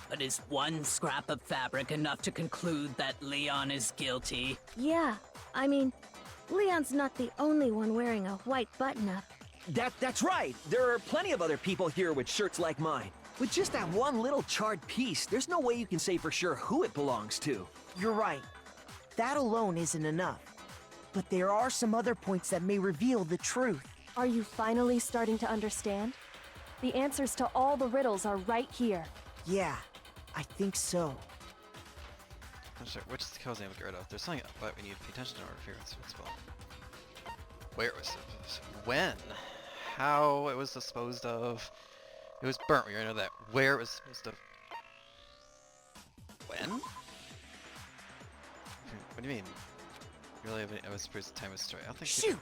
But is one scrap of fabric enough to conclude that Leon is guilty? Yeah, I mean, Leon's not the only one wearing a white button-up. That's right. There are plenty of other people here with shirts like mine. With just that one little charred piece, there's no way you can say for sure who it belongs to. You're right. That alone isn't enough. But there are some other points that may reveal the truth. Are you finally starting to understand? The answers to all the riddles are right here. Yeah, I think so. Not sure which is the killer's name to get rid of. There's something but we need to pay attention to our interference. Where was it? When? How it was disposed of? It was burnt, we already know that. Where it was disposed of? When? What do you mean? Really, I was supposed to time a story. I don't think. Shoot!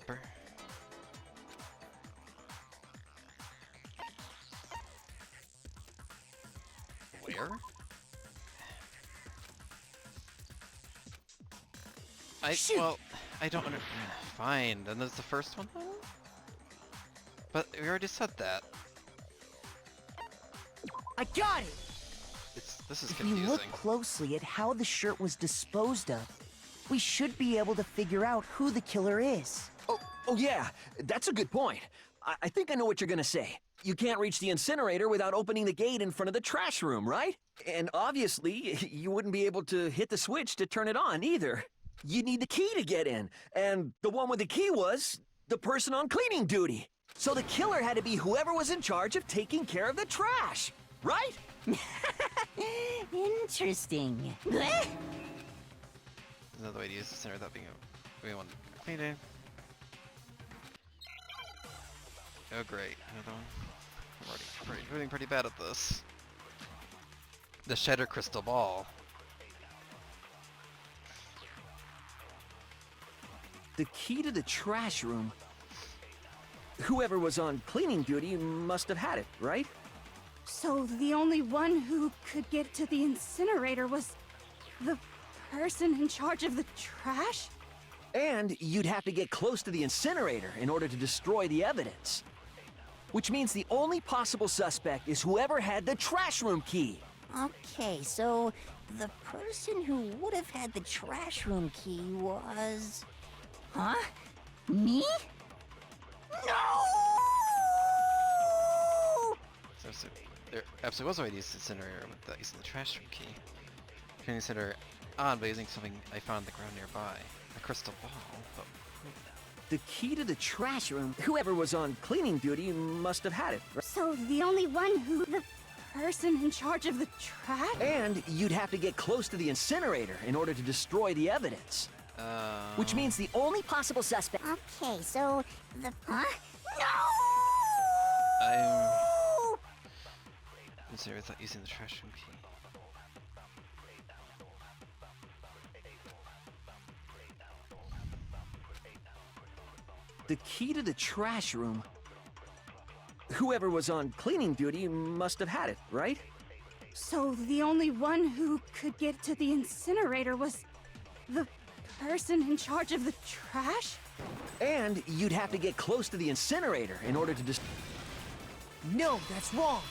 Burn. Where? Well, I don't under. Fine, then there's the first one. But we already said that. I got it! This is if confusing. you look closely at how the shirt was disposed of, we should be able to figure out who the killer is. Oh yeah, that's a good point. I think I know what you're gonna say. You can't reach the incinerator without opening the gate in front of the trash room, right? And obviously, you wouldn't be able to hit the switch to turn it on either. You need the key to get in, and the one with the key was the person on cleaning duty. So the killer had to be whoever was in charge of taking care of the trash, right? Interesting. Another way to use the center without being one cleaning. Oh great, another one. I'm already doing pretty bad at this. The Shatter Crystal Ball. The key to the trash room. Whoever was on cleaning duty must have had it, right? So the only one who could get to the incinerator was the person in charge of the trash? And you'd have to get close to the incinerator in order to destroy the evidence. Which means the only possible suspect is whoever had the trash room key. Okay, so the person who would have had the trash room key was... Huh? Me? No! So there absolutely was a way to use the incinerator without using the trash room key. Turning the incinerator on by using something I found on the ground nearby. A crystal ball. But... The key to the trash room, whoever was on cleaning duty must have had it. So the only one who... the person in charge of the trash? And you'd have to get close to the incinerator in order to destroy the evidence. Which means the only possible suspect... Okay, so the... Huh? I'm... Incinerator without using the trash room key. The key to the trash room... Whoever was on cleaning duty must have had it, right? So the only one who could get to the incinerator was the person in charge of the trash? And you'd have to get close to the incinerator in order to No, that's wrong.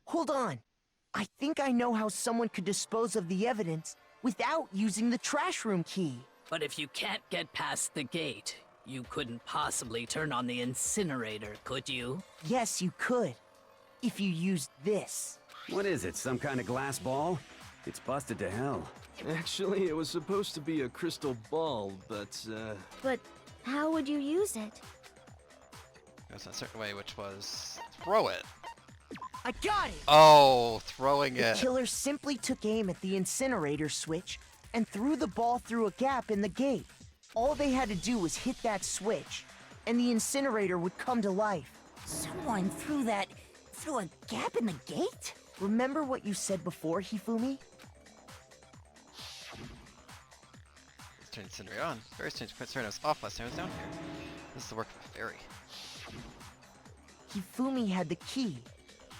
Hold on. I think I know how someone could dispose of the evidence without using the trash room key. But if you can't get past the gate, you couldn't possibly turn on the incinerator, could you? Yes, you could. If you used this. What is it, some kind of glass ball? It's busted to hell. Actually, it was supposed to be a crystal ball, but, But how would you use it? There's a certain way, which was... throw it! I got it! Oh, throwing The it! killer simply took aim at the incinerator switch and threw the ball through a gap in the gate. All they had to do was hit that switch, and the incinerator would come to life. Someone threw a gap in the gate? Remember what you said before, Hifumi? Let's turn the incinerator on. Very strange concern I was off last time I was down here. This is the work of a fairy. Hifumi had the key,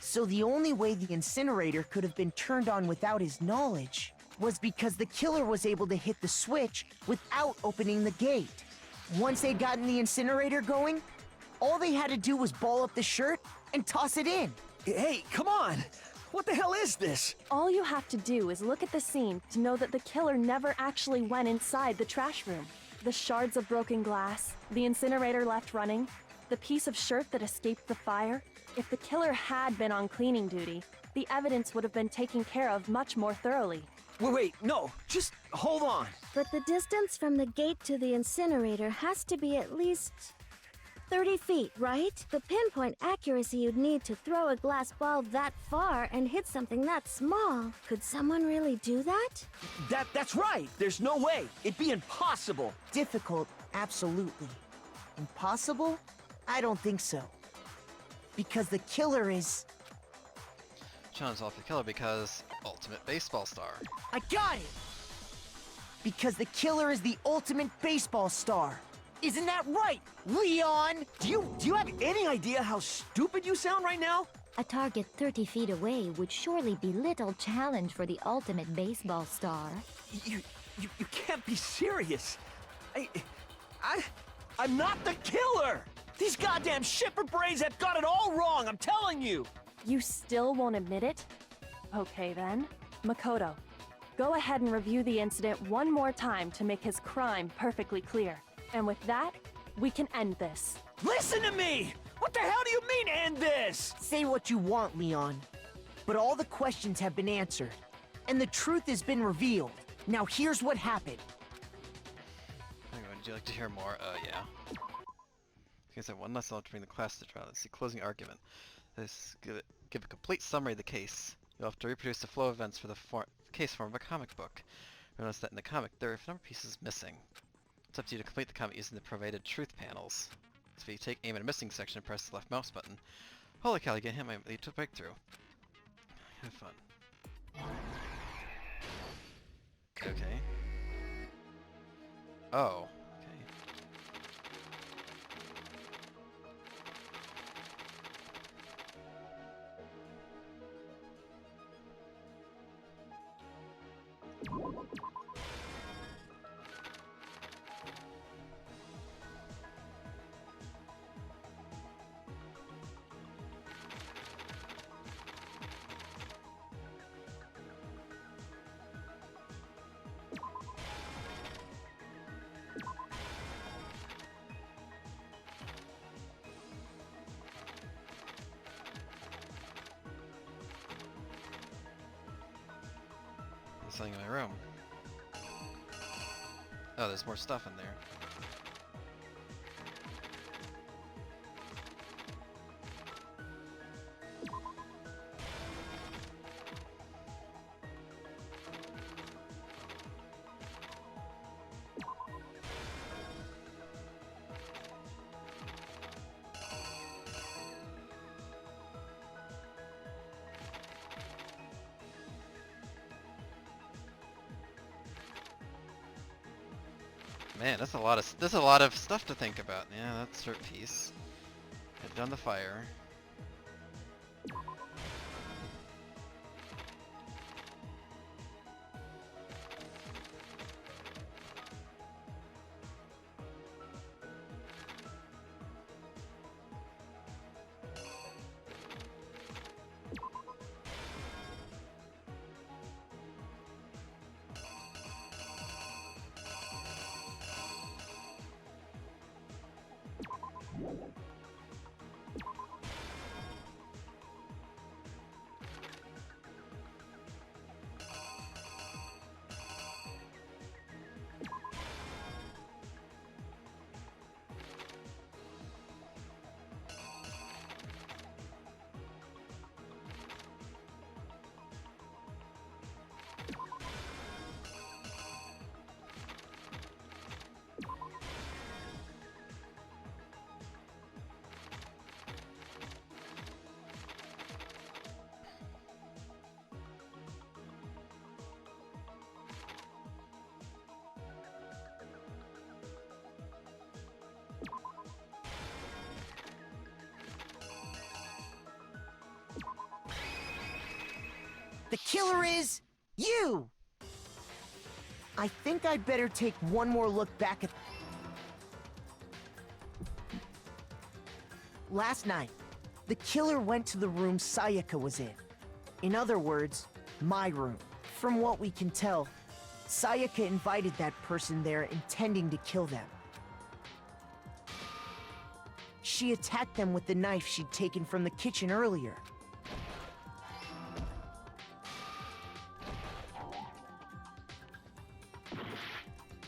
so the only way the incinerator could have been turned on without his knowledge was because the killer was able to hit the switch without opening the gate. Once they'd gotten the incinerator going, all they had to do was ball up the shirt and toss it in. Hey, come on! What the hell is this? All you have to do is look at the scene to know that the killer never actually went inside the trash room. The shards of broken glass, the incinerator left running, the piece of shirt that escaped the fire. If the killer had been on cleaning duty, the evidence would have been taken care of much more thoroughly. Wait, no, just hold on. But the distance from the gate to the incinerator has to be at least 30 feet, right? The pinpoint accuracy you'd need to throw a glass ball that far and hit something that small. Could someone really do that? That's right! There's no way! It'd be impossible! Difficult, absolutely. Impossible? I don't think so. Because the killer is... Challenge off the killer because ultimate baseball star. I got it! Because the killer is the ultimate baseball star. Isn't that right, Leon? Do you have any idea how stupid you sound right now? A target 30 feet away would surely be little challenge for the ultimate baseball star. You can't be serious. I'm not the killer! These goddamn shipper brains have got it all wrong, I'm telling you! You still won't admit it? Okay then. Makoto, go ahead and review the incident one more time to make his crime perfectly clear. And with that, we can end this. Listen to me! What the hell do you mean, end this? Say what you want, Leon. But all the questions have been answered. And the truth has been revealed. Now here's what happened. Anyway, would you like to hear more? Yeah. Okay, so one less altering the class to the trial. Let's see, closing argument. Let's give a complete summary of the case. You'll have to reproduce the flow of events for the case form of a comic book. Notice that in the comic, there are a number of pieces missing. It's up to you to complete the comic using the provided truth panels. So if you take aim at a missing section and press the left mouse button, holy cow, you get hit might lead to a breakthrough. Have fun. Okay. Oh. Okay. There's something in my room. Oh, there's more stuff in there. Man, that's a lot of stuff to think about. Yeah, that's dirt piece. Head down the fire. The killer is... you! I think I'd better take one more look back at... Last night, the killer went to the room Sayaka was in. In other words, my room. From what we can tell, Sayaka invited that person there intending to kill them. She attacked them with the knife she'd taken from the kitchen earlier.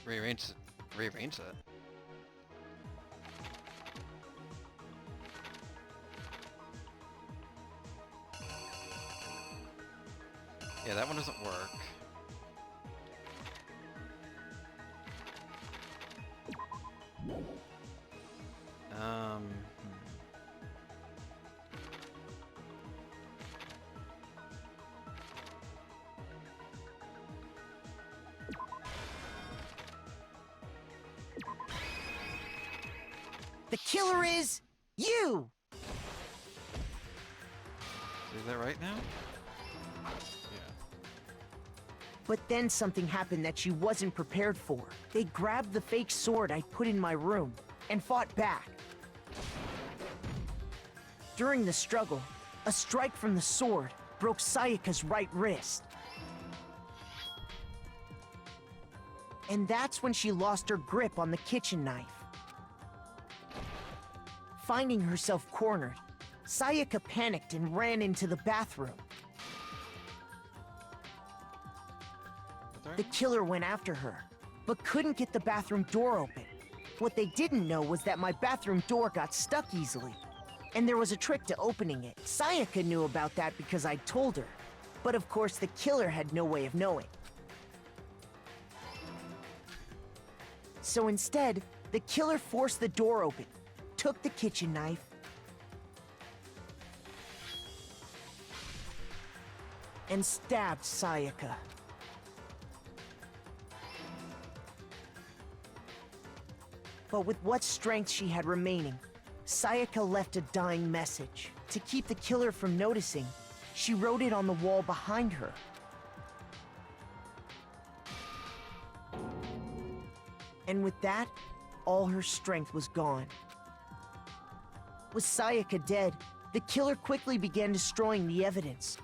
Rearrange it. Yeah, that one doesn't work. Hmm. The killer is you! Is that right now? Yeah. But then something happened that she wasn't prepared for. They grabbed the fake sword I put in my room and fought back. During the struggle, a strike from the sword broke Sayaka's right wrist. And that's when she lost her grip on the kitchen knife. Finding herself cornered, Sayaka panicked and ran into the bathroom. The killer went after her, but couldn't get the bathroom door open. What they didn't know was that my bathroom door got stuck easily, and there was a trick to opening it. Sayaka knew about that because I told her, but of course the killer had no way of knowing. So instead, the killer forced the door open, took the kitchen knife, and stabbed Sayaka. But with what strength she had remaining, Sayaka left a dying message. To keep the killer from noticing, she wrote it on the wall behind her. And with that, all her strength was gone. With Sayaka dead, the killer quickly began destroying the evidence.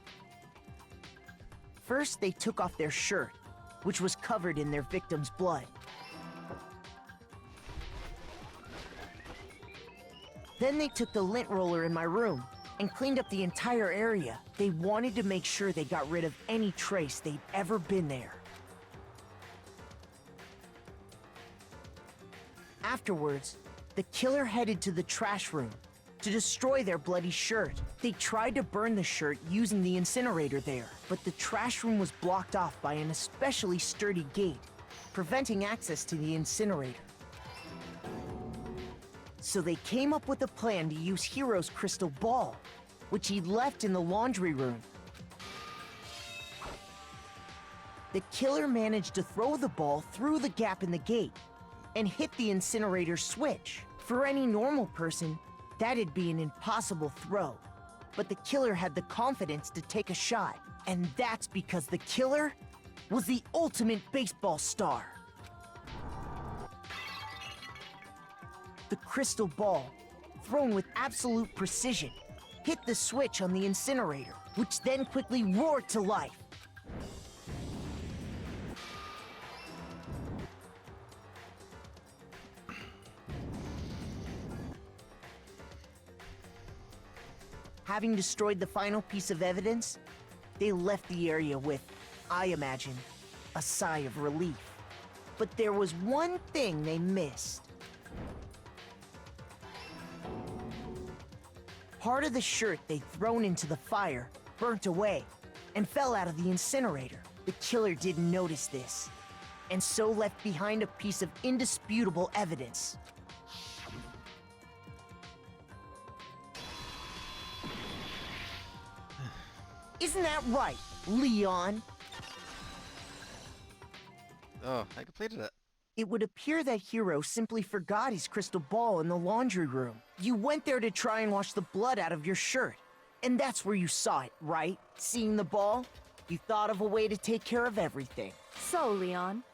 First, they took off their shirt, which was covered in their victim's blood. Then they took the lint roller in my room and cleaned up the entire area. They wanted to make sure they got rid of any trace they'd ever been there. Afterwards, the killer headed to the trash room to destroy their bloody shirt. They tried to burn the shirt using the incinerator there, but the trash room was blocked off by an especially sturdy gate, preventing access to the incinerator. So they came up with a plan to use Hiro's crystal ball, which he'd left in the laundry room. The killer managed to throw the ball through the gap in the gate and hit the incinerator switch. For any normal person, that'd be an impossible throw. But the killer had the confidence to take a shot, and that's because the killer was the ultimate baseball star. The crystal ball, thrown with absolute precision, hit the switch on the incinerator, which then quickly roared to life. Having destroyed the final piece of evidence, they left the area with, I imagine, a sigh of relief. But there was one thing they missed. Part of the shirt they'd thrown into the fire burnt away and fell out of the incinerator. The killer didn't notice this, and so left behind a piece of indisputable evidence. Isn't that right, Leon? Oh, I completed it. It would appear that Hiro simply forgot his crystal ball in the laundry room. You went there to try and wash the blood out of your shirt. And that's where you saw it, right? Seeing the ball? You thought of a way to take care of everything. So, Leon,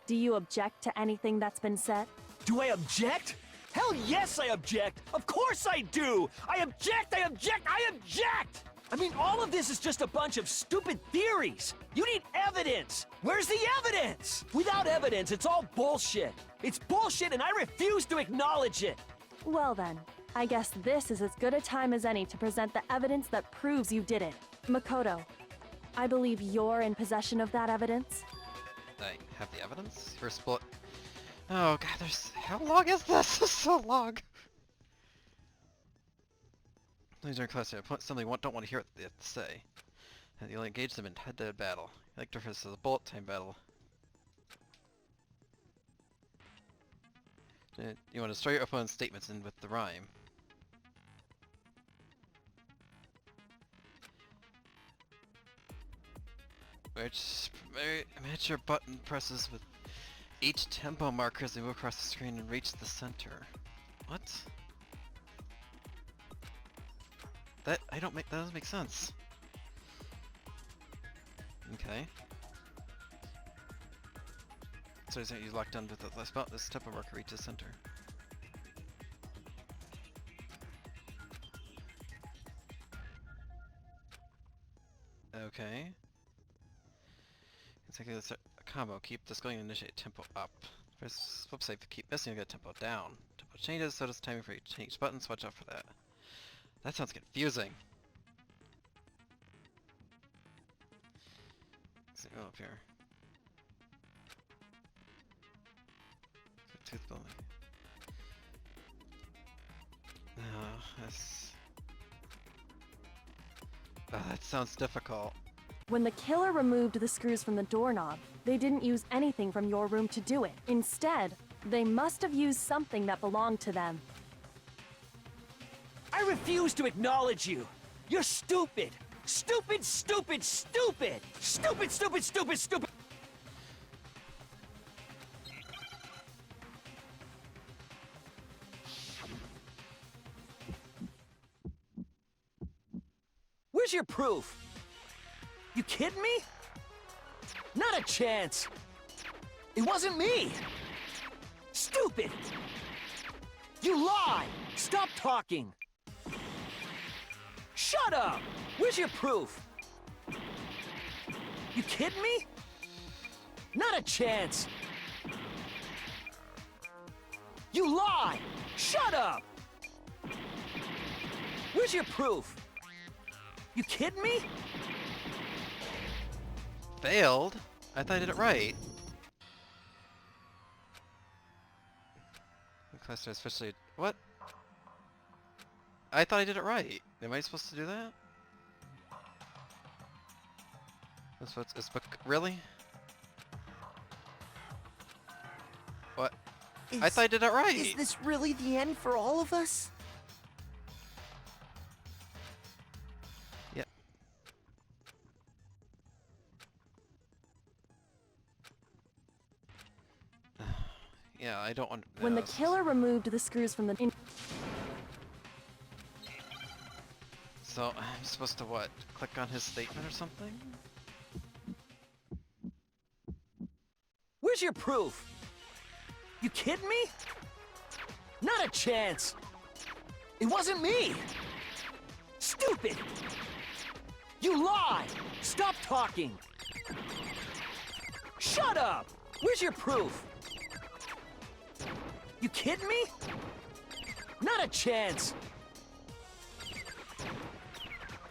do you object to anything that's been said? Do I object? Hell yes, I object! Of course I do! I object! I object! I object! I mean, all of this is just a bunch of stupid theories. You need evidence. Where's the evidence? Without evidence, it's all bullshit. It's bullshit and I refuse to acknowledge it. Well then, I guess this is as good a time as any to present the evidence that proves you did it. Makoto, I believe you're in possession of that evidence? I have the evidence? First bullet. Oh god, there's... How long is this? This is so long. These are classic. I simply don't want to hear what they have to say. And you'll engage them in head-to-head battle. You like to refer to this as a bullet time battle. You want to destroy your opponent's statements in with the rhyme. Which match your button presses with each tempo marker as they move across the screen and reach the center. What? That doesn't make sense. Okay. So you locked on with the spot this tempo marker reaches center. Okay. It's like a combo. Keep this going and initiate tempo up. Press flip side to keep missing, you'll get tempo down. Tempo changes, so does timing for each change button. Watch out for that. That sounds confusing. Let's see, go up here. Tooth building. That sounds difficult. When the killer removed the screws from the doorknob, they didn't use anything from your room to do it. Instead, they must have used something that belonged to them. I refuse to acknowledge you! You're stupid! Stupid, stupid, stupid! Stupid, stupid, stupid, stupid! Where's your proof? You kidding me? Not a chance! It wasn't me! Stupid! You lie! Stop talking! Shut up! Where's your proof? You kidding me? Not a chance! You lie! Shut up! Where's your proof? You kidding me? Failed? I thought I did it right. Cluster especially... What? I thought I did it right. Am I supposed to do that? That's what's... This book... Really? What? I thought I did it right! Is this really the end for all of us? Yeah. Yeah, I don't want... When the killer removed the screws from the... So, I'm supposed to what? Click on his statement or something? Where's your proof? You kidding me? Not a chance! It wasn't me! Stupid! You lie! Stop talking! Shut up! Where's your proof? You kidding me? Not a chance!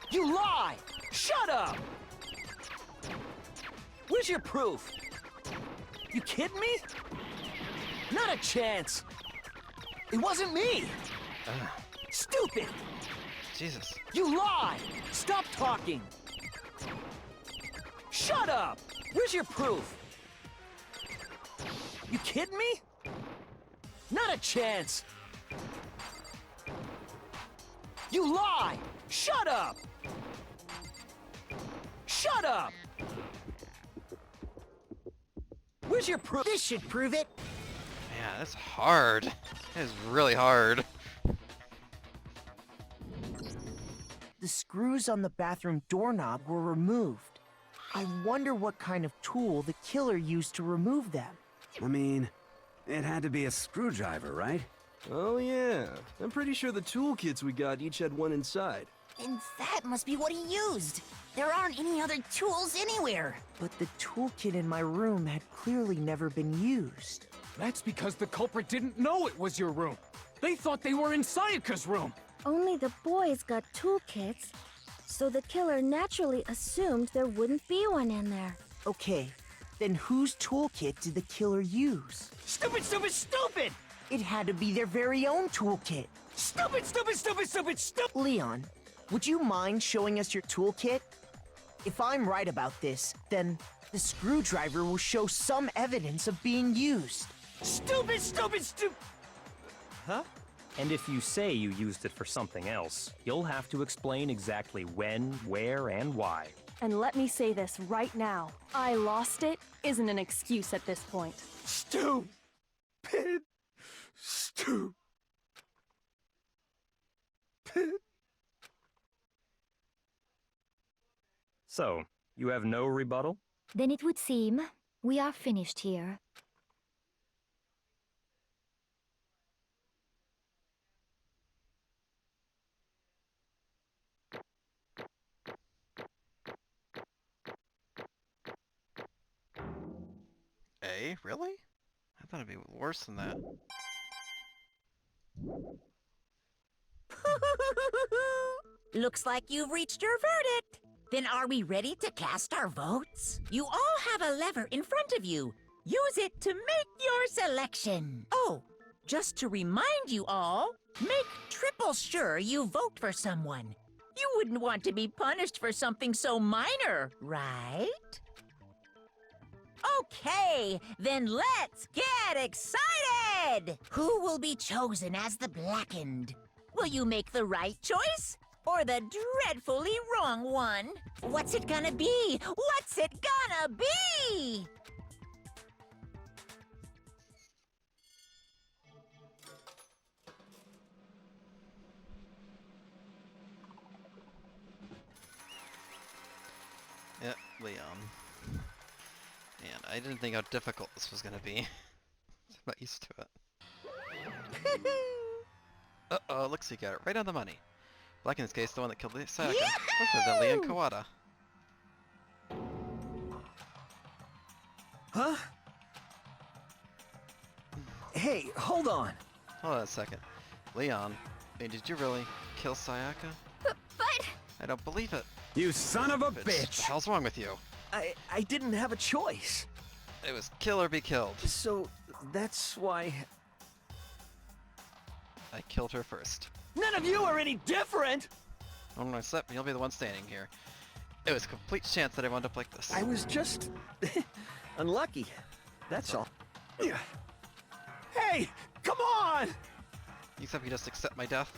You lie! Shut up! Where's your proof? You kidding me? Not a chance! It wasn't me! Stupid! Jesus. You lie! Stop talking! Shut up! Where's your proof? You kidding me? Not a chance! You lie! Shut up! Shut up! Where's your proof? This should prove it. Man, that's hard. That is really hard. The screws on the bathroom doorknob were removed. I wonder what kind of tool the killer used to remove them. I mean, it had to be a screwdriver, right? Oh yeah, I'm pretty sure the toolkits we got each had one inside. And that must be what he used. There aren't any other tools anywhere. But the toolkit in my room had clearly never been used. That's because the culprit didn't know it was your room. They thought they were in Sayaka's room. Only the boys got toolkits, so the killer naturally assumed there wouldn't be one in there. Okay, then whose toolkit did the killer use? Stupid, stupid, stupid! It had to be their very own toolkit. Stupid, stupid, stupid, stupid, stupid! Leon, would you mind showing us your toolkit? If I'm right about this, then the screwdriver will show some evidence of being used. Stupid! Huh? And if you say you used it for something else, you'll have to explain exactly when, where, and why. And let me say this right now. I lost it isn't an excuse at this point. Stupid! So, you have no rebuttal? Then it would seem we are finished here. Really? I thought it'd be worse than that. Looks like you've reached your verdict. Then are we ready to cast our votes? You all have a lever in front of you. Use it to make your selection. Oh, just to remind you all, make triple sure you vote for someone. You wouldn't want to be punished for something so minor, right? Okay, then let's get excited! Who will be chosen as the Blackened? Will you make the right choice? Or the dreadfully wrong one? What's it gonna be? What's it gonna be? Yeah, Leon. Man, I didn't think how difficult this was gonna be. I'm not used to it. Uh-oh, looks like you got it right on the money. Black in this case, the one that killed Sayaka. Look at Leon Kawada. Huh? Hey, hold on. Hold on a second. Leon, I mean, did you really kill Sayaka? But... I don't believe it. You son of a What the bitch! hell's wrong with you? I didn't have a choice. It was kill or be killed. So, that's why... I killed her first. None of you are any different! When I slept, you'll be the one standing here. It was a complete chance that I wound up like this. I was just... unlucky. That's all. Hey! Come on! You think you just accept my death?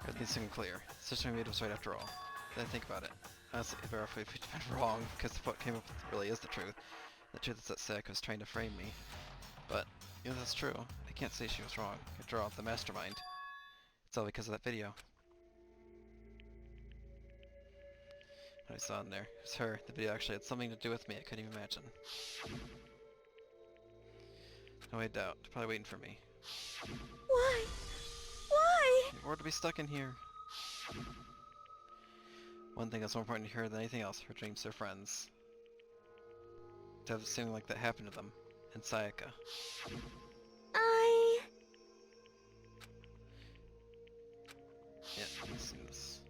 Everything's soon clear. The decision we made was right after all. Then think about it. Honestly, if we've been wrong, because what came up with really is the truth. The truth is that Sayaka was trying to frame me. But, you know, that's true. I can't say she was wrong. I draw out the mastermind. It's all because of that video. I saw in there. It was her. The video actually had something to do with me. I couldn't even imagine. No doubt. They're probably waiting for me. Why? Why? Or to be stuck in here. One thing that's more important to her than anything else, her dreams, her friends. To have something like that happen to them. And Sayaka. Yeah, I've seen this.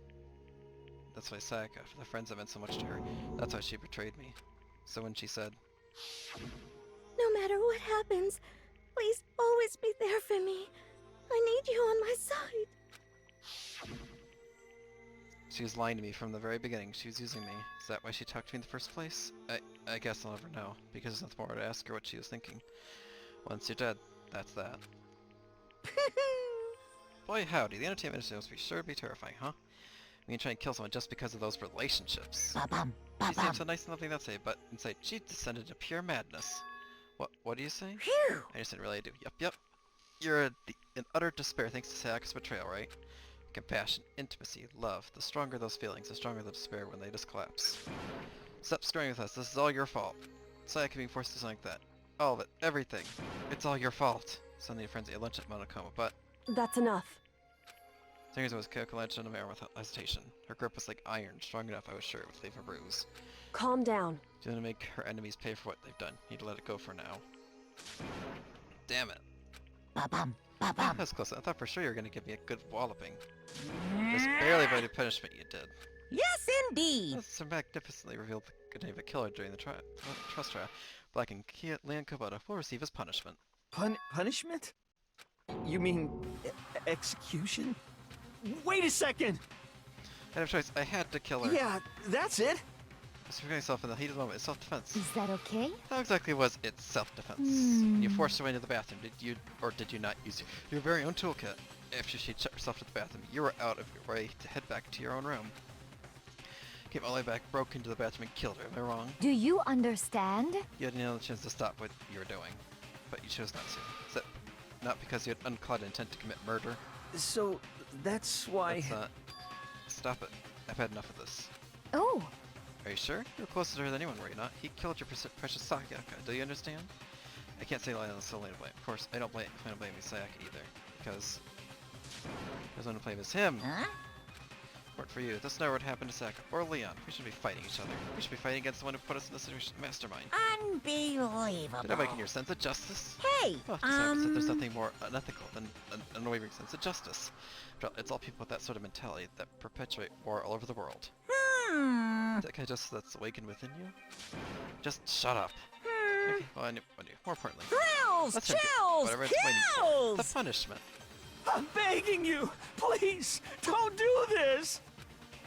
That's why Sayaka, for the friends that meant so much to her, that's why she betrayed me. So when she said, No matter what happens, please always be there for me. I need you on my side. she was lying to me from the very beginning, she was using me. Is that why she talked to me in the first place? I guess I'll never know, because there's nothing more to ask her what she was thinking. Once you're dead, that's that. Boy howdy, the entertainment industry must be sure to be terrifying, huh? We can try and kill someone just because of those relationships. She seems so nice and lovely that say, but inside she descended to pure madness. What do you say? Phew! I just didn't really do. Yep. You're in utter despair thanks to Sayaka's betrayal, right? Compassion, intimacy, love. The stronger those feelings, the stronger the despair when they just collapse. Stop screwing with us. This is all your fault. Sayaka being forced to do something like that. All of it. Everything. It's all your fault. Suddenly your friends ate lunch at Monokoma, but... That's enough. Sayaka was Kyoko latched onto my arm without hesitation. Her grip was like iron, strong enough I was sure it would leave a bruise. Calm down. She's gonna make her enemies pay for what they've done. Need to let it go for now. Damn it. That was close. I thought for sure you were gonna give me a good walloping. Just barely by the punishment you did. Yes, indeed. That's magnificently revealed the name of a killer during the trust trial. Black and Leon Kubota will receive his punishment. Punishment? You mean execution? Wait a second! I had a choice. I had to kill her. Yeah, that's it. Just forgetting myself in the heat of the moment. It's self-defense. Is that okay? How exactly was it self-defense? When you forced her way into the bathroom, did you or did you not use your very own toolkit? After she shut herself to the bathroom, you were out of your way to head back to your own room. Came all the way back, broke into the bathroom, and killed her. Am I wrong? Do you understand? You had no chance to stop what you were doing, but you chose not to. Is that not because you had unclouded intent to commit murder? So, that's why... That's not... Stop it. I've had enough of this. Oh. Are you sure? You were closer to her than anyone, were you not? He killed your precious Sayaka. Do you understand? I can't say lie on solely to blame. Of course, I don't plan to blame Sayaka either, because there's no one to blame is him. Huh? Work for you. It doesn't matter what happened to Sayaka or Leon. We should be fighting each other. We should be fighting against the one who put us in this situation. Mastermind. Unbelievable. Did I awaken your sense of justice? Hey, Well, just happens that there's nothing more unethical than an unwavering sense of justice. It's all people with that sort of mentality that perpetuate war all over the world. That kind of justice that's awakened within you? Just shut up. Okay, well, I knew. More importantly, Thrills! let's turn to Chills! whatever it's waiting for. Kills! The punishment. I'm begging you! Please! Don't do this!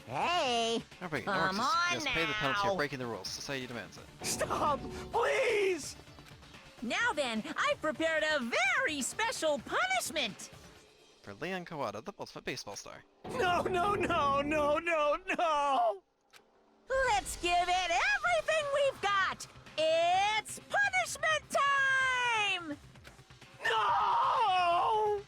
Hey, No breaking. No come works. on You must pay the penalty now. of breaking the rules. Society demands it. Stop! Please! Now then, I've prepared a very special punishment! For Leon Kawada, the ultimate baseball star. No, no, no, no, no, no! Let's give it everything we've got! It's punishment time! No!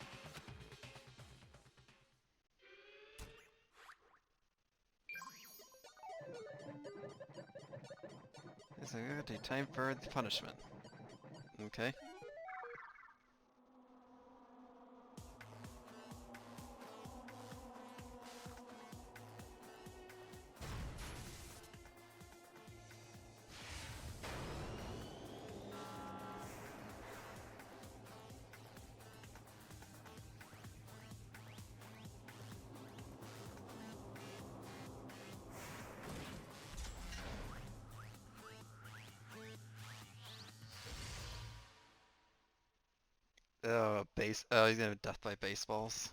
It's okay, time for the punishment. Okay. Oh, he's gonna have death by baseballs.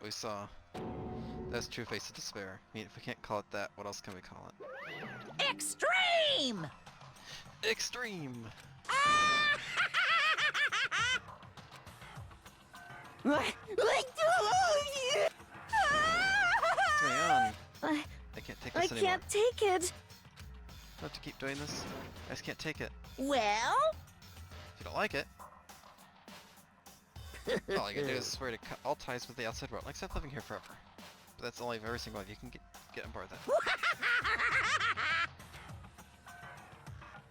We saw. That's true face of despair. I mean, if we can't call it that, what else can we call it? extreme! Extreme! What's going on? I can't take this I anymore. can't take it. I have to keep doing this. I just can't take it. Well? If you don't like it, all you gotta do is swear to cut all ties with the outside world, like living here forever. But that's only if every single one of you can get on board with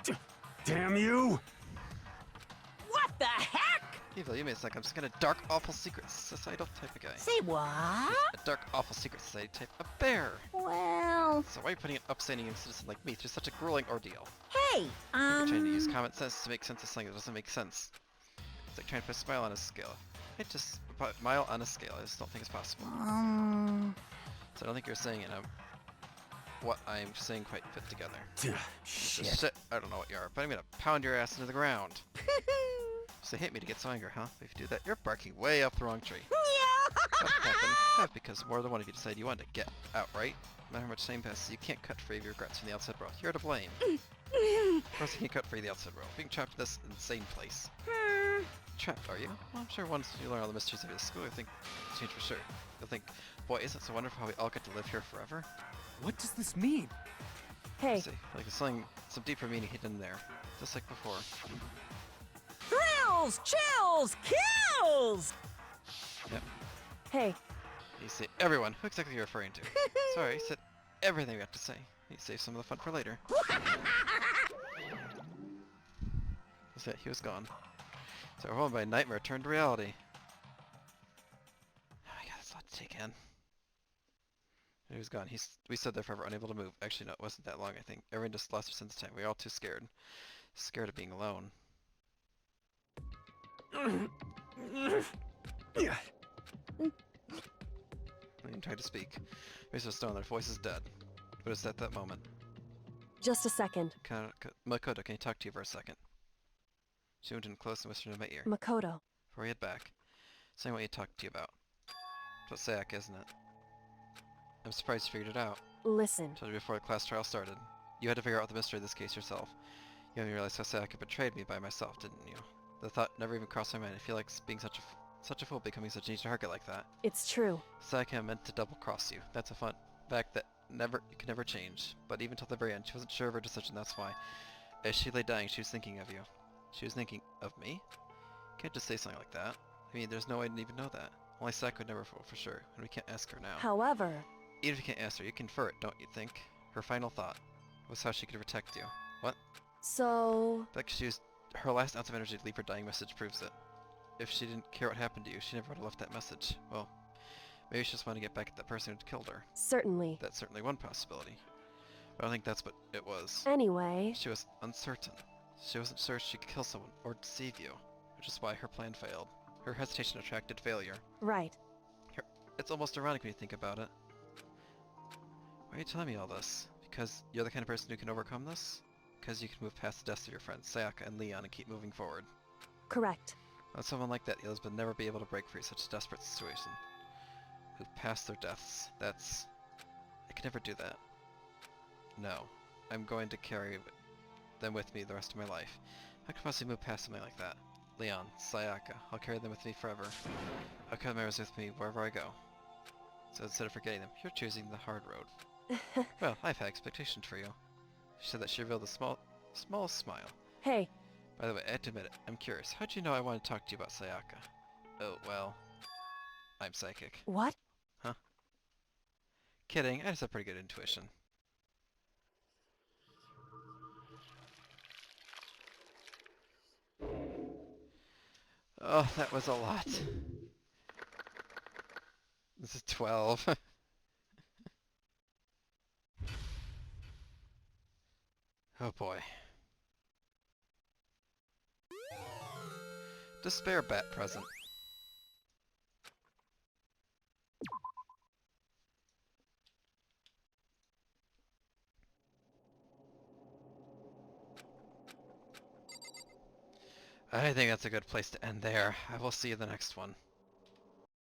that. Damn you! What the heck? Evil, you made it sound like I'm just gonna dark, awful secret societal type of guy. Say what? A dark, awful secret society type of bear. Well... So why are you putting an upstanding citizen like me through such a grueling ordeal? Hey, You're trying to use common sense to make sense of something that doesn't make sense. It's like trying to put a smile on a scale. It just put a mile on a scale. I just don't think it's possible. So I don't think you're saying what I'm saying quite fit together. Shit. I don't know what you are, but I'm gonna pound your ass into the ground. So hit me to get some anger, huh? If you do that, you're barking way up the wrong tree. What happened? That's because more than one of you decided you wanted to get out, right? No matter how much time passes, you can't cut free of your regrets from the outside world. You're to blame. course I can't cut free the outside world. Being trapped in this insane place. Trapped, are you? Well, I'm sure once you learn all the mysteries of this school, I think it's changed for sure. You'll think, boy, isn't it so wonderful how we all get to live here forever? What does this mean? Hey. See, like there's something, some deeper meaning hidden in there, just like before. Thrills, chills, kills! Yep. Hey. You say everyone. Who exactly are you referring to? Sorry, I said everything we have to say. You save some of the fun for later. That's it. He was gone. So our home by nightmare turned to reality. Oh my god, that's a lot to take in. He was gone. We stood there forever, unable to move. Actually, no, it wasn't that long, I think. Everyone just lost their sense of time. We were all too scared. Scared of being alone. They tried to speak. Faces were stone, their voices dead. But it's at that moment. Just a second. Makoto, can you talk to you for a second? She went in close and whispered in my ear. Makoto. Before we head back. Saying what he talked to you about. It's about Sayaka, isn't it? I'm surprised you figured it out. Listen. I told you before the class trial started. You had to figure out the mystery of this case yourself. You only realized how Sayaka betrayed me by myself, didn't you? The thought never even crossed my mind. I feel like being such a fool, becoming such an easy target like that. It's true. Sayaka meant to double-cross you. That's a fun fact that you can never change. But even till the very end, she wasn't sure of her decision, that's why. As she lay dying, she was thinking of you. She was thinking of me? You can't just say something like that. I mean, there's no way to even know that. Only Sayaka would never for sure, and we can't ask her now. However... Even if you can't ask her, you can infer it, don't you think? Her final thought was how she could protect you. What? So... Like she used her last ounce of energy to leave her dying message proves it. If she didn't care what happened to you, she never would have left that message. Well, maybe she just wanted to get back at that person who killed her. Certainly. That's certainly one possibility. But I don't think that's what it was. Anyway... She was uncertain. She wasn't sure she could kill someone or deceive you, which is why her plan failed. Her hesitation attracted failure. Right. It's almost ironic when you think about it. Why are you telling me all this? Because you're the kind of person who can overcome this? Because you can move past the deaths of your friends, Sayaka and Leon, and keep moving forward. Correct. Without someone like that, the others would never be able to break free such a desperate situation. Who passed their deaths. That's... I could never do that. No. I'm going to carry them with me the rest of my life. How could I possibly move past something like that? Leon, Sayaka, I'll carry them with me forever. I'll carry memories with me wherever I go. So instead of forgetting them, you're choosing the hard road. Well, I've had expectations for you. She said that she revealed a small smile. Hey. By the way, I have to admit it, I'm curious. How'd you know I want to talk to you about Sayaka? Oh, well... I'm psychic. What? Huh? Kidding, I just have pretty good intuition. Oh, that was a lot. This is 12. Oh boy. Despair bat present. I think that's a good place to end there. I will see you in the next one.